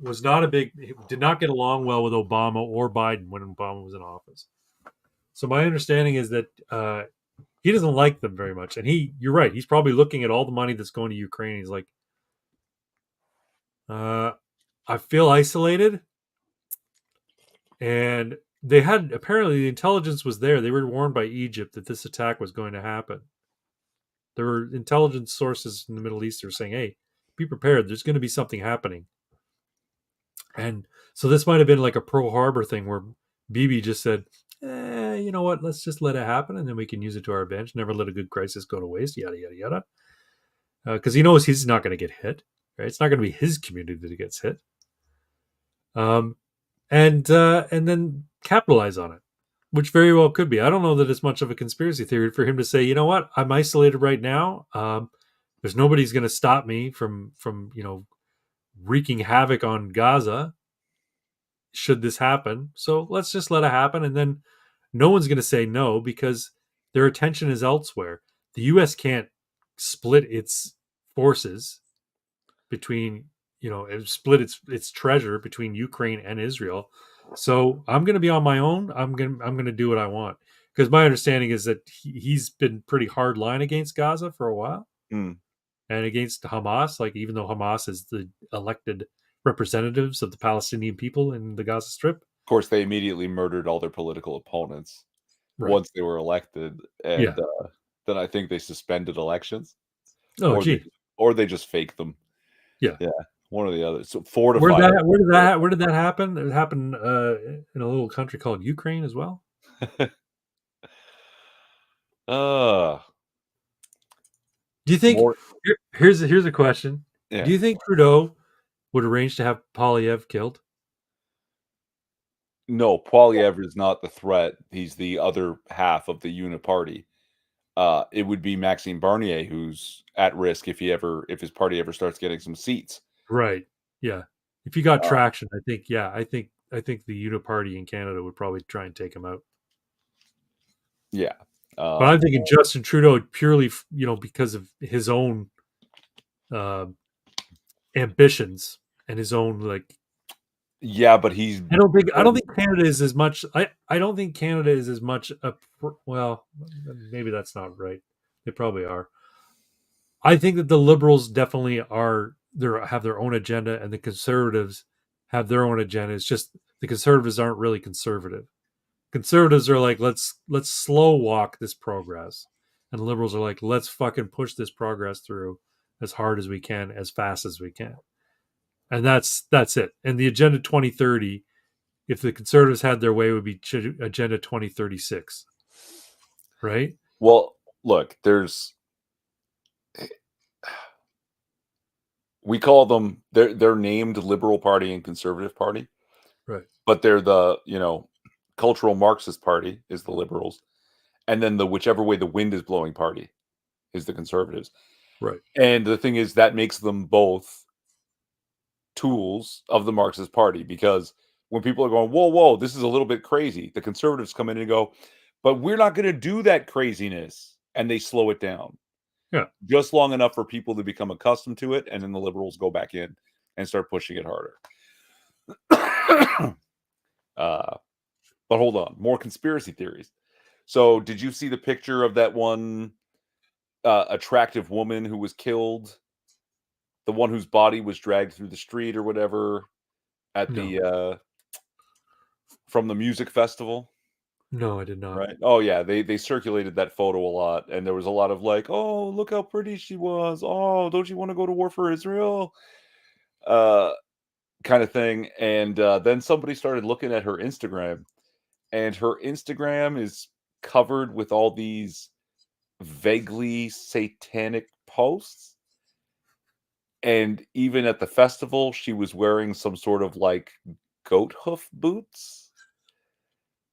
was not a big, he did not get along well with Obama or Biden when Obama was in office. So my understanding is that he doesn't like them very much. And you're right, he's probably looking at all the money that's going to Ukraine. He's like, uh, I feel isolated. And they had, apparently, the intelligence was there. They were warned by Egypt that this attack was going to happen. There were intelligence sources in the Middle East that were saying, hey, be prepared. There's going to be something happening. And so this might have been like a Pearl Harbor thing where Bibi just said, you know what? Let's just let it happen, and then we can use it to our advantage. Never let a good crisis go to waste. Yada yada yada. Because he knows he's not going to get hit. Right? It's not going to be his community that gets hit. Um, and then capitalize on it, which very well could be. I don't know that it's much of a conspiracy theory for him to say, you know what? I'm isolated right now. There's nobody's going to stop me from wreaking havoc on Gaza should this happen. So let's just let it happen. And then no one's going to say no because their attention is elsewhere. The U.S. can't split its forces between, split its treasure between Ukraine and Israel. So I'm going to be on my own. I'm going to do what I want because my understanding is that he's been pretty hard line against Gaza for a while Mm. and against Hamas. Like even though Hamas is the elected representatives of the Palestinian people in the Gaza Strip. Of course, they immediately murdered all their political opponents Right. once they were elected, and, Yeah. then I think they suspended elections, Oh, or they gee. or they just faked them. Yeah. Yeah, one or the other. So fortified Where did that happen? It happened in a little country called Ukraine as well. Uh, Do you think more here's a question. Do yeah. you think Trudeau would arrange to have Polyev killed? No, Poilievre is not the threat, he's the other half of the Uniparty. It would be Maxime Bernier who's at risk if his party ever starts getting some seats. Right. Yeah. If you got Uh, traction, I think I think the Uniparty in Canada would probably try and take him out. yeah. But I'm Um, thinking Justin Trudeau purely, because of his own um ambitions and his own like yeah, but he's I don't think Canada is as much I don't think Canada is as much well, maybe that's not right. They probably are. I think that the liberals definitely have their own agenda and the conservatives have their own agenda. It's just the conservatives aren't really conservative. Conservatives are like, let's slow walk this progress, and liberals are like, let's fucking push this progress through as hard as we can, as fast as we can, and that's it. And the Agenda 2030, if the conservatives had their way, would be Agenda 2036, right? Well, look, we call them, they're named Liberal Party and Conservative Party, Right, but they're the, cultural Marxist party is the liberals, and then the whichever way the wind is blowing party is the conservatives. right, And the thing is that makes them both tools of the Marxist party, because when people are going, whoa, whoa, this is a little bit crazy, the conservatives come in and go, but we're not going to do that craziness. And they slow it down yeah, just long enough for people to become accustomed to it. And then the liberals go back in and start pushing it harder. uh, but hold on, more conspiracy theories. So, did you see the picture of that one attractive woman who was killed? The one whose body was dragged through the street or whatever at no, the from the music festival, no, I did not. right? Oh yeah, they circulated that photo a lot, and there was a lot of like, "Oh, look how pretty she was. Oh, don't you want to go to war for Israel?" Uh, kind of thing. And then somebody started looking at her Instagram, and her Instagram is covered with all these vaguely satanic posts. And even at the festival, she was wearing some sort of like goat hoof boots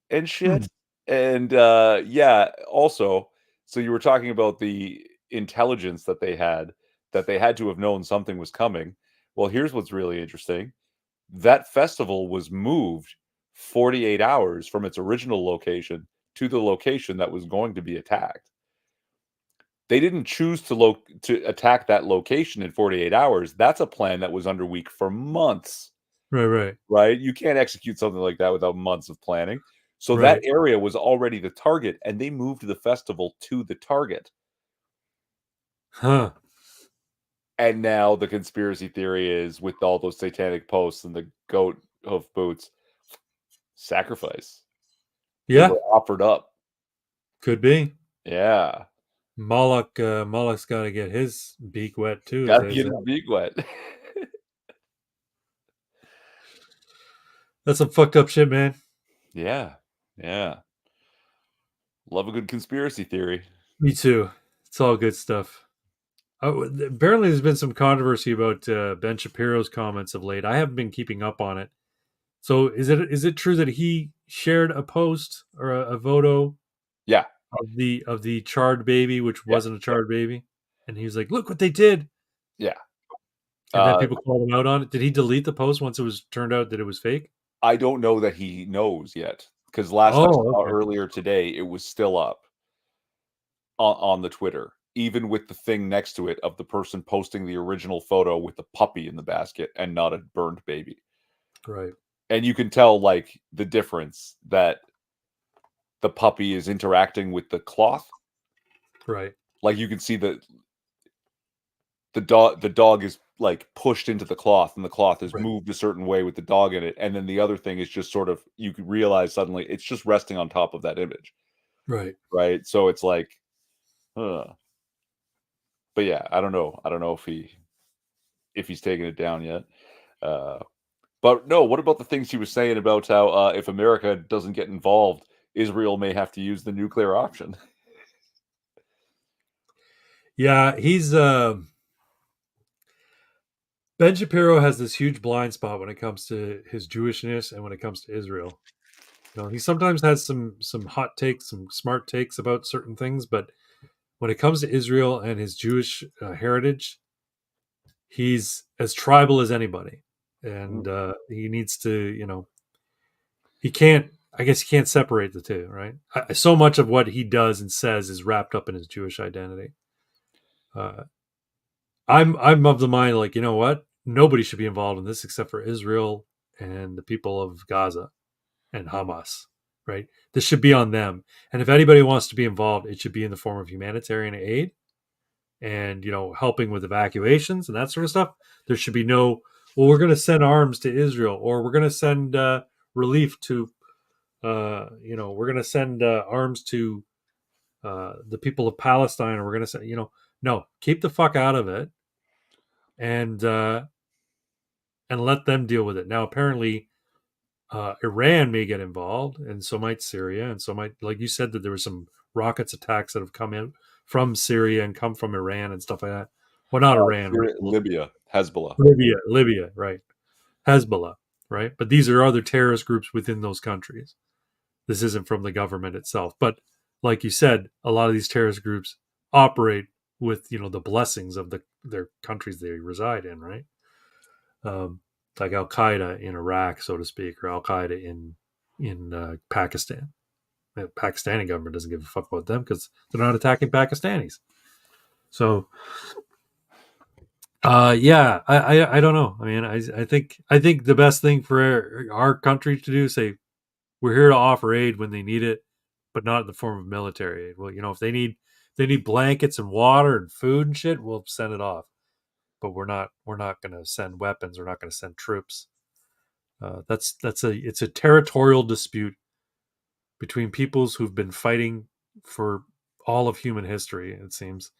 and shit. Hmm. And yeah, also, so you were talking about the intelligence that they had to have known something was coming. Well, here's what's really interesting. That festival was moved 48 hours from its original location to the location that was going to be attacked. They didn't choose to attack that location in 48 hours. That's a plan that was under week for months, Right, right, right? You can't execute something like that without months of planning. So that right. area was already the target, and they moved the festival to the target. Huh. And now the conspiracy theory is, with all those satanic posts and the goat hoof boots, sacrifice. They Yeah, were offered up. could be. Yeah. Moloch's got to get his beak wet too. Gotta get his beak wet. That's some fucked up shit, man. Yeah. Yeah. Love a good conspiracy theory. Me too. It's all good stuff. Oh, apparently, there's been some controversy about Ben Shapiro's comments of late. I haven't been keeping up on it. So, is it true that he shared a post or a photo Yeah. of the charred baby, which Yeah. wasn't a charred baby, and he was like, "Look what they did," Yeah. and then Uh, people called him out on it. Did he delete the post once it was turned out that it was fake? I don't know that he knows yet, because last I Oh, saw okay, earlier today, it was still up on the Twitter, even with the thing next to it of the person posting the original photo with the puppy in the basket and not a burned baby. right, And you can tell, like, the difference that the puppy is interacting with the cloth. right, Like, you can see the dog is like pushed into the cloth, and the cloth is right, moved a certain way with the dog in it, and then the other thing is just sort of, you could realize suddenly it's just resting on top of that image, right. right? So it's like, huh. But yeah, I don't know if he's taken it down yet. uh but no, what about the things he was saying about how if America doesn't get involved, Israel may have to use the nuclear option? Yeah, he's Ben Shapiro has this huge blind spot when it comes to his Jewishness and when it comes to Israel. You know, he sometimes has some hot takes, some smart takes about certain things, but when it comes to Israel and his Jewish heritage, he's as tribal as anybody, and he needs to, he can't. I guess he can't separate the two, right? So much of what he does and says is wrapped up in his Jewish identity. Uh, I'm of the mind, like, you know what? Nobody should be involved in this except for Israel and the people of Gaza and Hamas, right? This should be on them. And if anybody wants to be involved, it should be in the form of humanitarian aid and, helping with evacuations and that sort of stuff. There should be no, well, we're going to send arms to Israel, or we're going to send relief to we're going to send arms to the people of Palestine, or we're going to say, no, keep the fuck out of it, and let them deal with it. Now, apparently, Iran may get involved, and so might Syria, and so might, like you said, that there were some rockets attacks that have come in from Syria and come from Iran and stuff like that. Well, not Iran, Syria, Libya, Hezbollah. Libya, right? Hezbollah, right? But these are other terrorist groups within those countries. This isn't from the government itself. But like you said, a lot of these terrorist groups operate with the blessings of their countries they reside in, right? Um, like Al Qaeda in Iraq, so to speak, or Al Qaeda in Pakistan. The Pakistani government doesn't give a fuck about them because they're not attacking Pakistanis. So, yeah, I don't know. I mean, I think the best thing for our country to do is say we're here to offer aid when they need it, but not in the form of military aid. Well, if they need blankets and water and food and shit, we'll send it off. But we're not going to send weapons. We're not going to send troops. It's a territorial dispute between peoples who've been fighting for all of human history, it seems.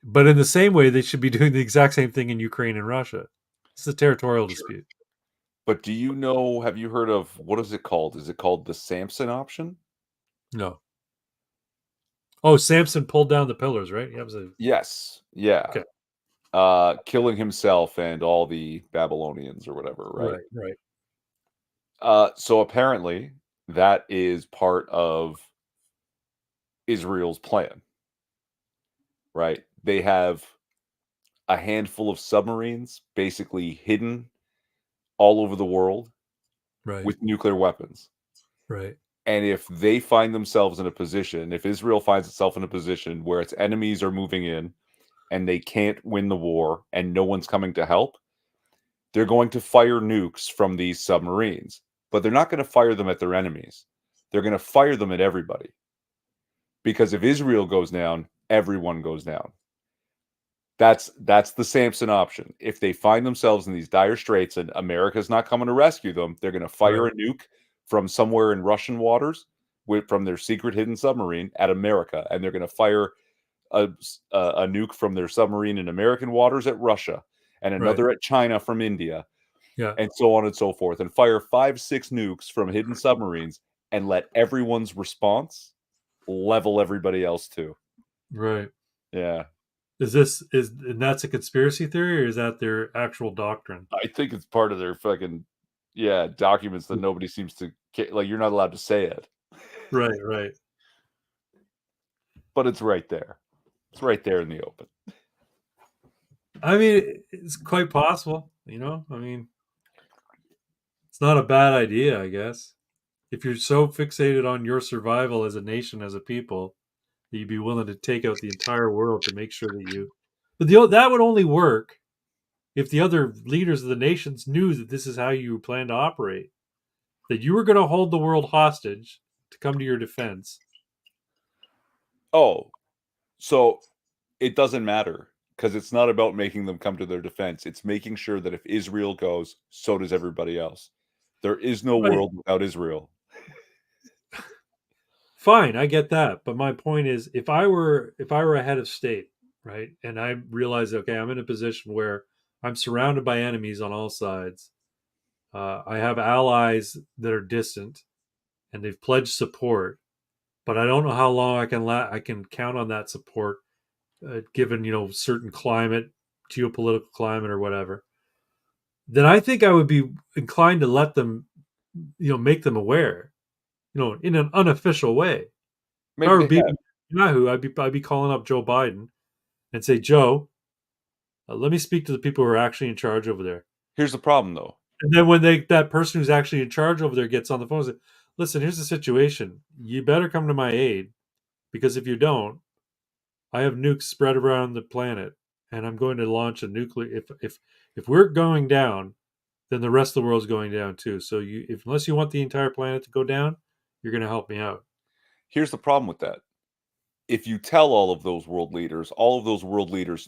But in the same way, they should be doing the exact same thing in Ukraine and Russia. It's a territorial Sure. dispute. But have you heard of, what is it called? Is it called the Samson option? No. Oh, Samson pulled down the pillars, right? Yeah, Yes. Yeah. okay. Killing himself and all the Babylonians or whatever, right? Right, right, So apparently that is part of Israel's plan, right? They have a handful of submarines basically hidden all over the world right, with nuclear weapons. right, And if they find themselves in a position, if Israel finds itself in a position where its enemies are moving in and they can't win the war and no one's coming to help, they're going to fire nukes from these submarines. But they're not going to fire them at their enemies. They're going to fire them at everybody. Because if Israel goes down, everyone goes down. That's the Samson option. If they find themselves in these dire straits and America's not coming to rescue them, they're going to fire right, a nuke from somewhere in Russian waters from their secret hidden submarine at America, and they're going to fire a nuke from their submarine in American waters at Russia, and right. another at China from India, Yeah, and so on and so forth, and fire 5, 6 nukes from hidden submarines, and let everyone's response level everybody else too. right. Yeah. And that's a conspiracy theory, or is that their actual doctrine? I think it's part of their fucking, yeah, documents that nobody seems to like, you're not allowed to say it, Right, right. but it's right there. It's right there in the open. I mean, it's quite possible. I mean, it's not a bad idea, I guess. If you're so fixated on your survival as a nation, as a people, that you'd be willing to take out the entire world to make sure that you. But that would only work if the other leaders of the nations knew that this is how you plan to operate. That you were going to hold the world hostage to come to your defense. Oh, so it doesn't matter because it's not about making them come to their defense. It's making sure that if Israel goes, so does everybody else. There is no Right. world without Israel. Fine, I get that, but my point is, if I were a head of state, right, and I realize, okay, I'm in a position where I'm surrounded by enemies on all sides. I have allies that are distant, and they've pledged support, but I don't know how long I can count on that support, given certain climate, geopolitical climate, or whatever. Then I think I would be inclined to let them, make them aware, in an unofficial way. If I Maybe were they have. being Yahoo, I'd be calling up Joe Biden and say, Joe, let me speak to the people who are actually in charge over there. Here's the problem, though. And then when that person who's actually in charge over there gets on the phone and says, listen, here's the situation. You better come to my aid, because if you don't, I have nukes spread around the planet, and I'm going to launch a nuclear. If we're going down, then the rest of the world's going down too. So unless you want the entire planet to go down, you're going to help me out. Here's the problem with that. If you tell all of those world leaders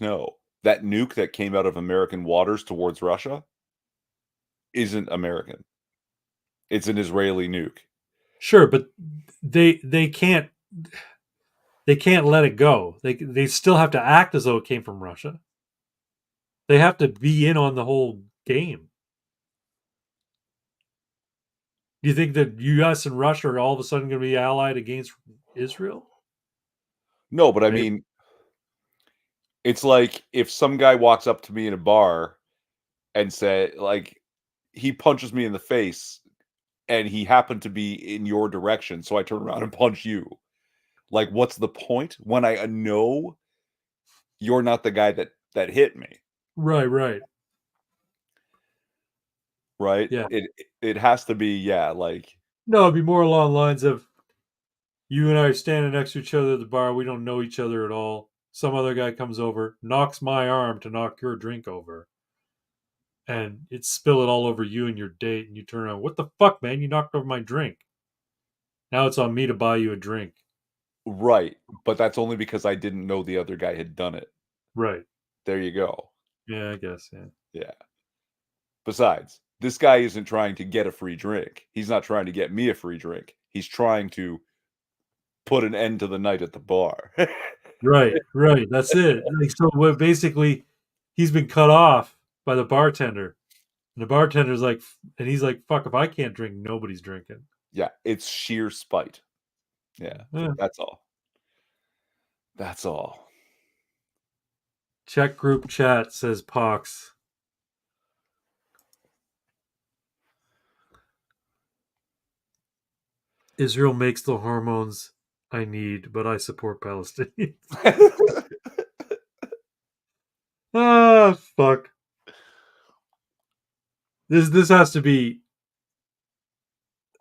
know that nuke that came out of American waters towards Russia isn't American. It's an Israeli nuke. Sure, but they can't let it go. They still have to act as though it came from Russia. They have to be in on the whole game. Do you think that U.S. and Russia are all of a sudden going to be allied against Israel? No, but I Maybe. mean, it's like if some guy walks up to me in a bar and say like he punches me in the face and he happened to be in your direction, so I turn around and punch you. Like, what's the point when I know you're not the guy that hit me, Right, right. right? Yeah. It has to be, yeah, like No, it'd be more along the lines of you and I are standing next to each other at the bar. We don't know each other at all. Some other guy comes over, knocks my arm to knock your drink over, and it spill it all over you and your date. And you turn around, what the fuck, man? You knocked over my drink. Now it's on me to buy you a drink. right, but that's only because I didn't know the other guy had done it. Right. There you go. Yeah, I guess. Yeah. Yeah. Besides, this guy isn't trying to get a free drink. He's not trying to get me a free drink. He's trying to put an end to the night at the bar. Right. Right. That's it. Like, so what? Basically, he's been cut off by the bartender, and the bartender's like, and he's like, "Fuck! If I can't drink, nobody's drinking." Yeah, it's sheer spite. Yeah, Yeah. that's all. That's all. Check group chat says Pox. Israel makes the hormones I need, but I support Palestinians. Ah, fuck. This has to be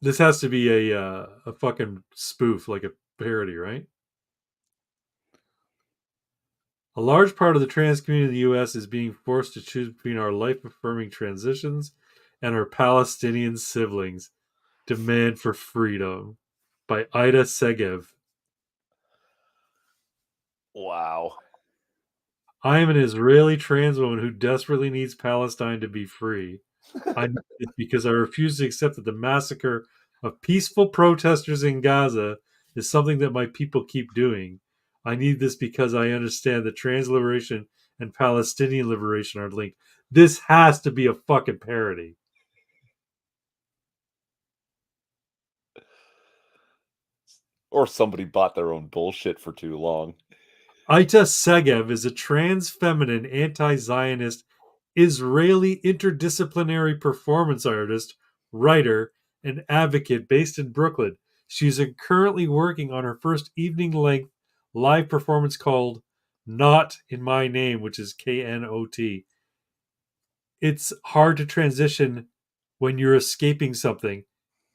a fucking spoof, like a parody, right? A large part of the trans community in the U.S. is being forced to choose between our life-affirming transitions and our Palestinian siblings. Demand for freedom by Ida Segev. Wow. I am an Israeli trans woman who desperately needs Palestine to be free. I need this because I refuse to accept that the massacre of peaceful protesters in Gaza is something that my people keep doing. I need this because I understand that trans liberation and Palestinian liberation are linked. This has to be a fucking parody. Or somebody bought their own bullshit for too long. Ita Segev is a trans feminine anti Zionist Israeli interdisciplinary performance artist, writer, and advocate based in Brooklyn. She's currently working on her first evening length live performance called Not in My Name, which is KNOT. It's hard to transition when you're escaping something,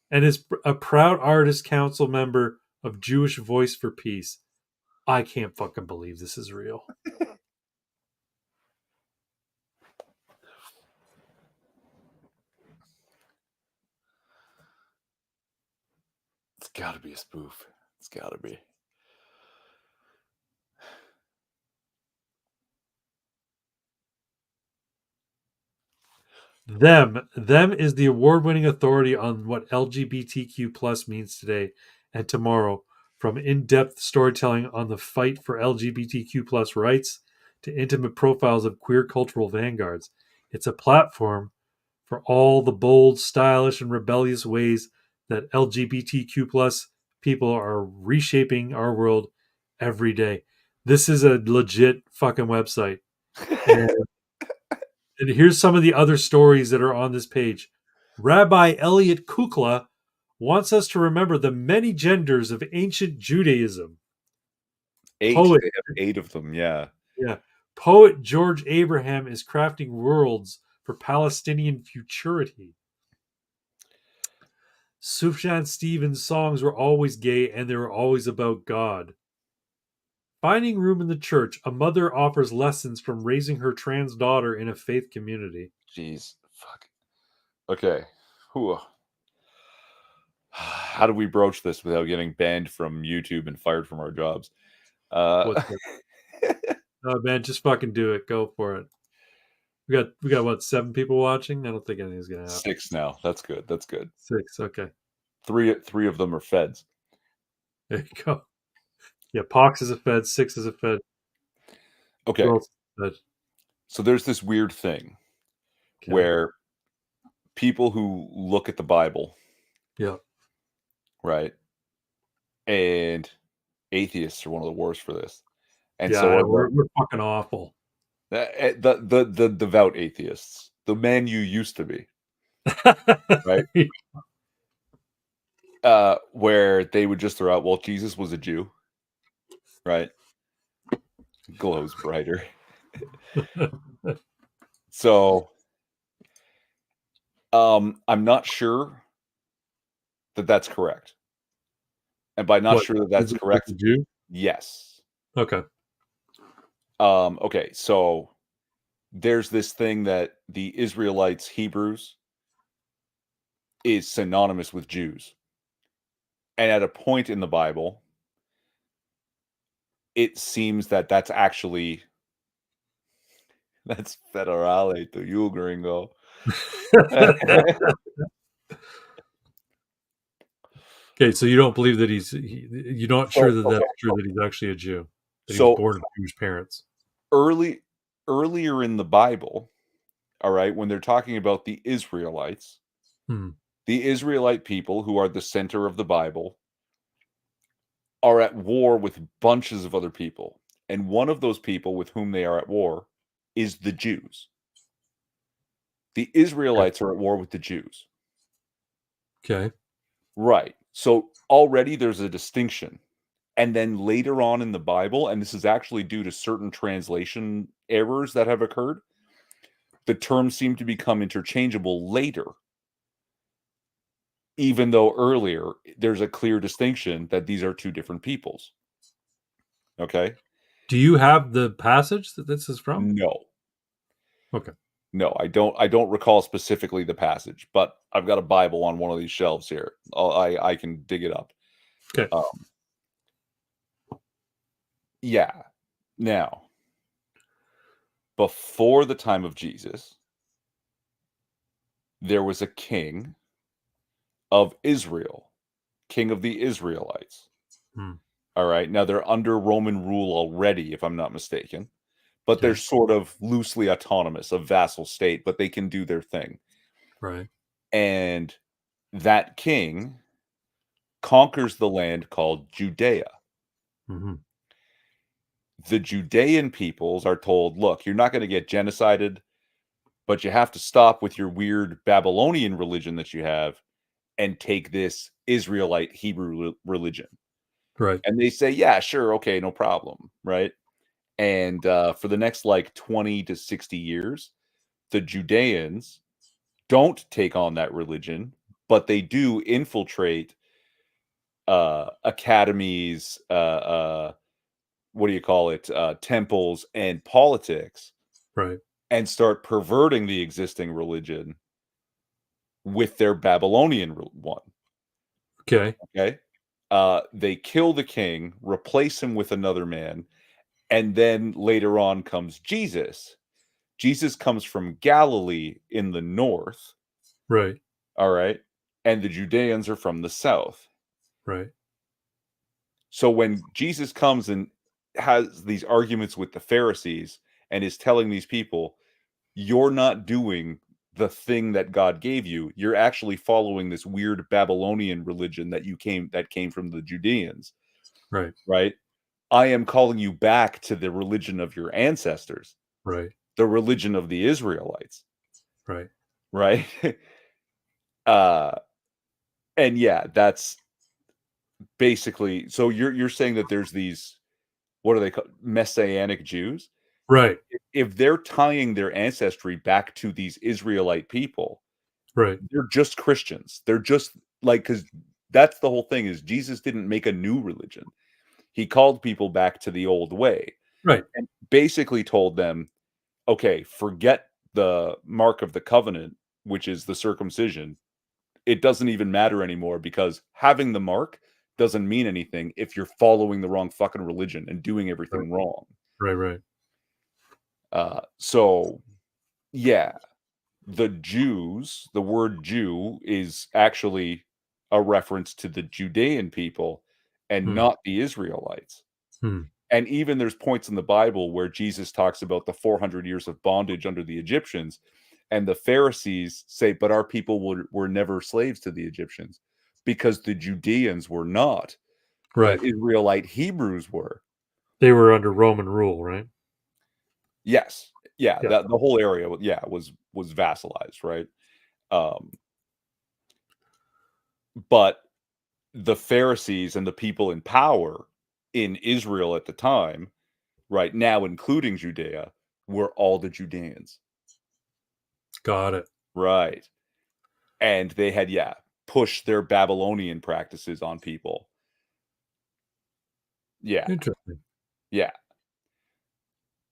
and is a proud artist council member of Jewish Voice for Peace. I can't fucking believe this is real. It's gotta be a spoof. It's gotta be. Them is the award-winning authority on what LGBTQ plus means today and tomorrow, from in-depth storytelling on the fight for LGBTQ plus rights to intimate profiles of queer cultural vanguards. It's a platform for all the bold, stylish, and rebellious ways that LGBTQ plus people are reshaping our world every day. This is a legit fucking website. And and here's some of the other stories that are on this page. Rabbi Elliot Kukla wants us to remember the many genders of ancient Judaism. 8. Poet, They have 8 of them, yeah. yeah, poet George Abraham is crafting worlds for Palestinian futurity. Sufjan Stevens' songs were always gay and they were always about God. Finding room in the church, a mother offers lessons from raising her trans daughter in a faith community. Jeez. Fuck. Okay. Whew. How do we broach this without getting banned from YouTube and fired from our jobs? Uh, What's that? Oh man, just fucking do it. Go for it. We got what, 7 people watching? I don't think anything's gonna happen. 6 now. That's good. That's good. 6, okay. Three of them are feds. There you go. Yeah, Pox is a Fed, Six is a Fed. Who Okay, else is a Fed? so there's this weird thing Okay. where people who look at the Bible, Yeah. right, and atheists are one of the worst for this, and so Yeah, are we're fucking awful. the devout atheists, the man you used to be, right? Where they would just throw out, well, Jesus was a Jew, right? Glows brighter. So, I'm not sure that that's correct. And by not What? sure that that's Jesus was correct, a Jew? yes. Okay. Okay, so there's this thing that the Israelites, Hebrews, is synonymous with Jews. And at a point in the Bible, it seems that that's actually that's federale to you, gringo. Okay, so you don't believe that you're not sure So, that okay, that's true that he's actually a Jew, that he was so born of Jewish parents. early earlier in the Bible, all right, when they're talking about Hmm. the Israelite people who are the center of the Bible are at war with bunches of other people. And one of those people with whom they are at war is the Jews. The Okay. Israelites are at war with the Jews. Okay. Right. So already there's a distinction. And then later on in the Bible, and this is actually due to certain translation errors that have occurred, the terms seem to become interchangeable later, even though earlier there's a clear distinction that these are two different peoples. Okay. Do you have the passage that this is from? No, Okay. no, I don't recall specifically the passage, but I've got a Bible on one of these shelves here. I can dig it up. Okay. Um, yeah. Now, before the time of Jesus, there was a king of Israel, king of the Israelites. Hmm. All right. Now they're under Roman rule already, if I'm not mistaken, but they're Okay. sort of loosely autonomous, a vassal state, but they can do their thing. Right. And that king conquers the land called Judea. Hmm. The Judean peoples are told, look, you're not going to get genocided, but you have to stop with your weird Babylonian religion that you have and take this Israelite Hebrew religion. Right. And they say, yeah, sure, okay, no problem, right? And for the next like 20 to 60 years, the Judeans don't take on that religion, but they do infiltrate academies, what do you call it, temples and politics, Right. and start perverting the existing religion with their Babylonian one. Okay. Okay. They kill the king, replace him with another man, and then later on comes Jesus. Jesus comes from Galilee in the north, Right. all right, and the Judeans are from the south. Right. So when Jesus comes and has these arguments with the Pharisees and is telling these people, you're not doing the thing that God gave you. You're actually following this weird Babylonian religion that came from the Judeans, Right. right? I am calling you back to the religion of your ancestors, Right. the religion of the Israelites, Right. right? uh and yeah, that's basically, so you're saying that there's these, what are they called, messianic Jews? Right. If they're tying their ancestry back to these Israelite people, Right. they're just Christians. They're just like, because that's the whole thing, is Jesus didn't make a new religion. He called people back to the old way Right. and basically told them, okay, forget the mark of the covenant, which is the circumcision. It doesn't even matter anymore because having the mark doesn't mean anything if you're following the wrong fucking religion and doing Right. everything wrong. Right. Right. So yeah, the Jews, the word Jew is actually a reference to the Judean people and Hmm. not the Israelites. Hmm. And even there's points in the Bible where Jesus talks about the 400 years of bondage under the Egyptians, and the Pharisees say, "But our people were never slaves to the Egyptians because the Judeans were not, Right. but Israelite Hebrews were." They were under Roman rule, right? Yes. Yeah, Yeah. that the whole area, yeah, was vassalized, right? Um, but the Pharisees and the people in power in Israel at the time, right now, including Judea, were all the Judeans. Got it. Right. And they had, yeah, pushed their Babylonian practices on people. Yeah, Interesting. yeah.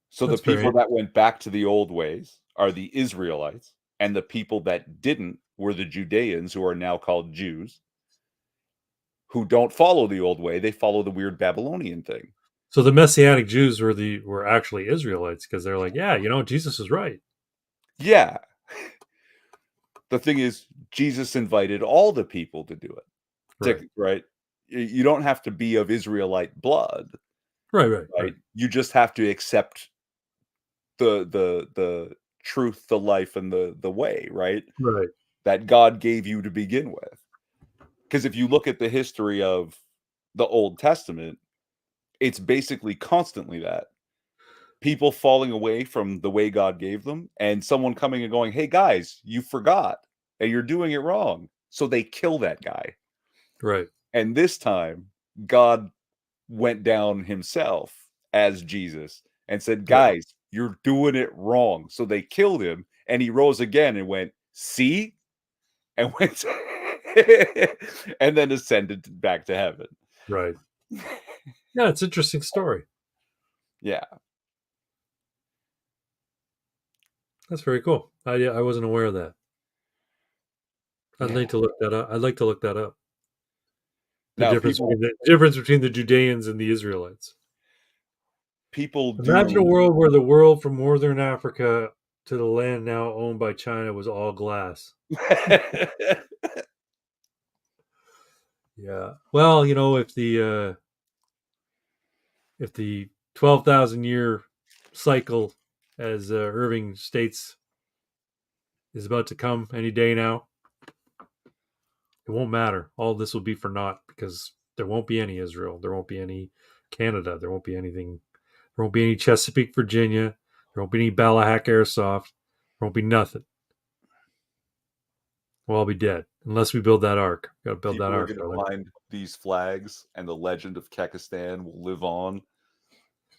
So the That's very people that went back to the old ways are the Israelites, and the people that didn't were the Judeans, who are now called Jews, who don't follow the old way. They follow the weird Babylonian thing. So the Messianic Jews were actually Israelites because they're like, yeah, Jesus is right. Yeah. The thing is, Jesus invited all the people to do it. Right. Right? You don't have to be of Israelite blood, Right. Right. Right. right? You just have to accept the truth, the life, and the way, right? Right. That God gave you to begin with. Because if you look at the history of the Old Testament, it's basically constantly that. People falling away from the way God gave them, and someone coming and going, "Hey guys, you forgot, and you're doing it wrong." So they kill that guy. Right. And this time, God went down himself as Jesus and said, Right. "Guys, you're doing it wrong." So they killed him, and he rose again and went, "See?" And went and then ascended back to heaven. Right. Yeah, it's an interesting story. Yeah. That's very cool. I wasn't aware of that. I'd Yeah. like to look that up. I'd like to look that up. Now people The difference between the Judeans and the Israelites. people Imagine a do world where the world from northern Africa to the land now owned by China was all glass. Yeah. Well, if the 12,000 year cycle, as Irving states, is about to come any day now, it won't matter. All this will be for naught because there won't be any Israel. There won't be any Canada. There won't be anything. There won't be any Chesapeake, Virginia. There won't be any Ballahack Airsoft. There won't be nothing. We'll all be dead unless we build that ark. Got to build that people are ark, gonna brother. find these flags, and the legend of Kekistan will live on.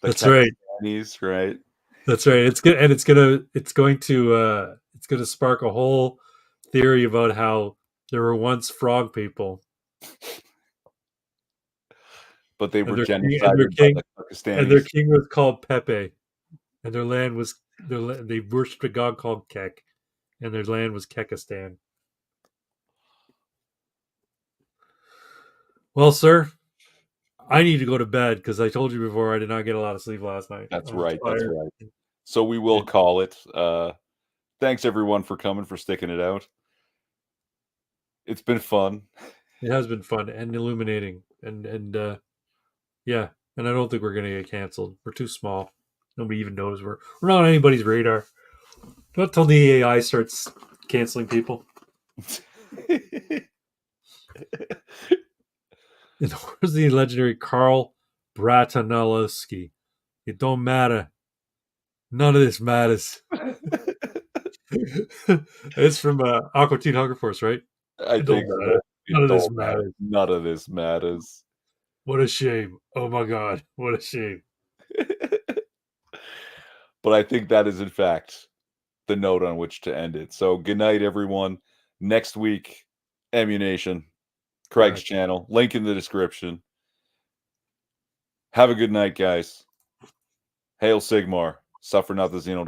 The That's right. Kekistanis, right? That's right. It's good, and it's gonna spark a whole theory about how there were once frog people, But they and were genocided by the their Pakistanis. king was called Pepe, and their land was they worshipped a god called Kek, and their land was Kekistan. Well, sir, I need to go to bed because I told you before I did not get a lot of sleep last night. That's I'm right, that's tired. right. So we Yeah, will call it. Thanks everyone for coming, for sticking it out. It's been fun. it has been fun and illuminating, and yeah, and I don't think we're gonna get canceled. We're too small. Nobody even knows we're not on anybody's radar. Not till the AI starts canceling people. And where's the legendary Carl Bratanowski? It don't matter. None of this matters. It's from Aqua Teen Hunger Force, right? I It don't think matter. so. None It of this don't matter. matters. None of this matters. What a shame. Oh my god. What a shame. But I think that is in fact the note on which to end it. So good night, everyone. Next week, Ammunition, Craig's Correct. channel, link in the description. Have a good night, guys. Hail Sigmar. Suffer not the Xenodol.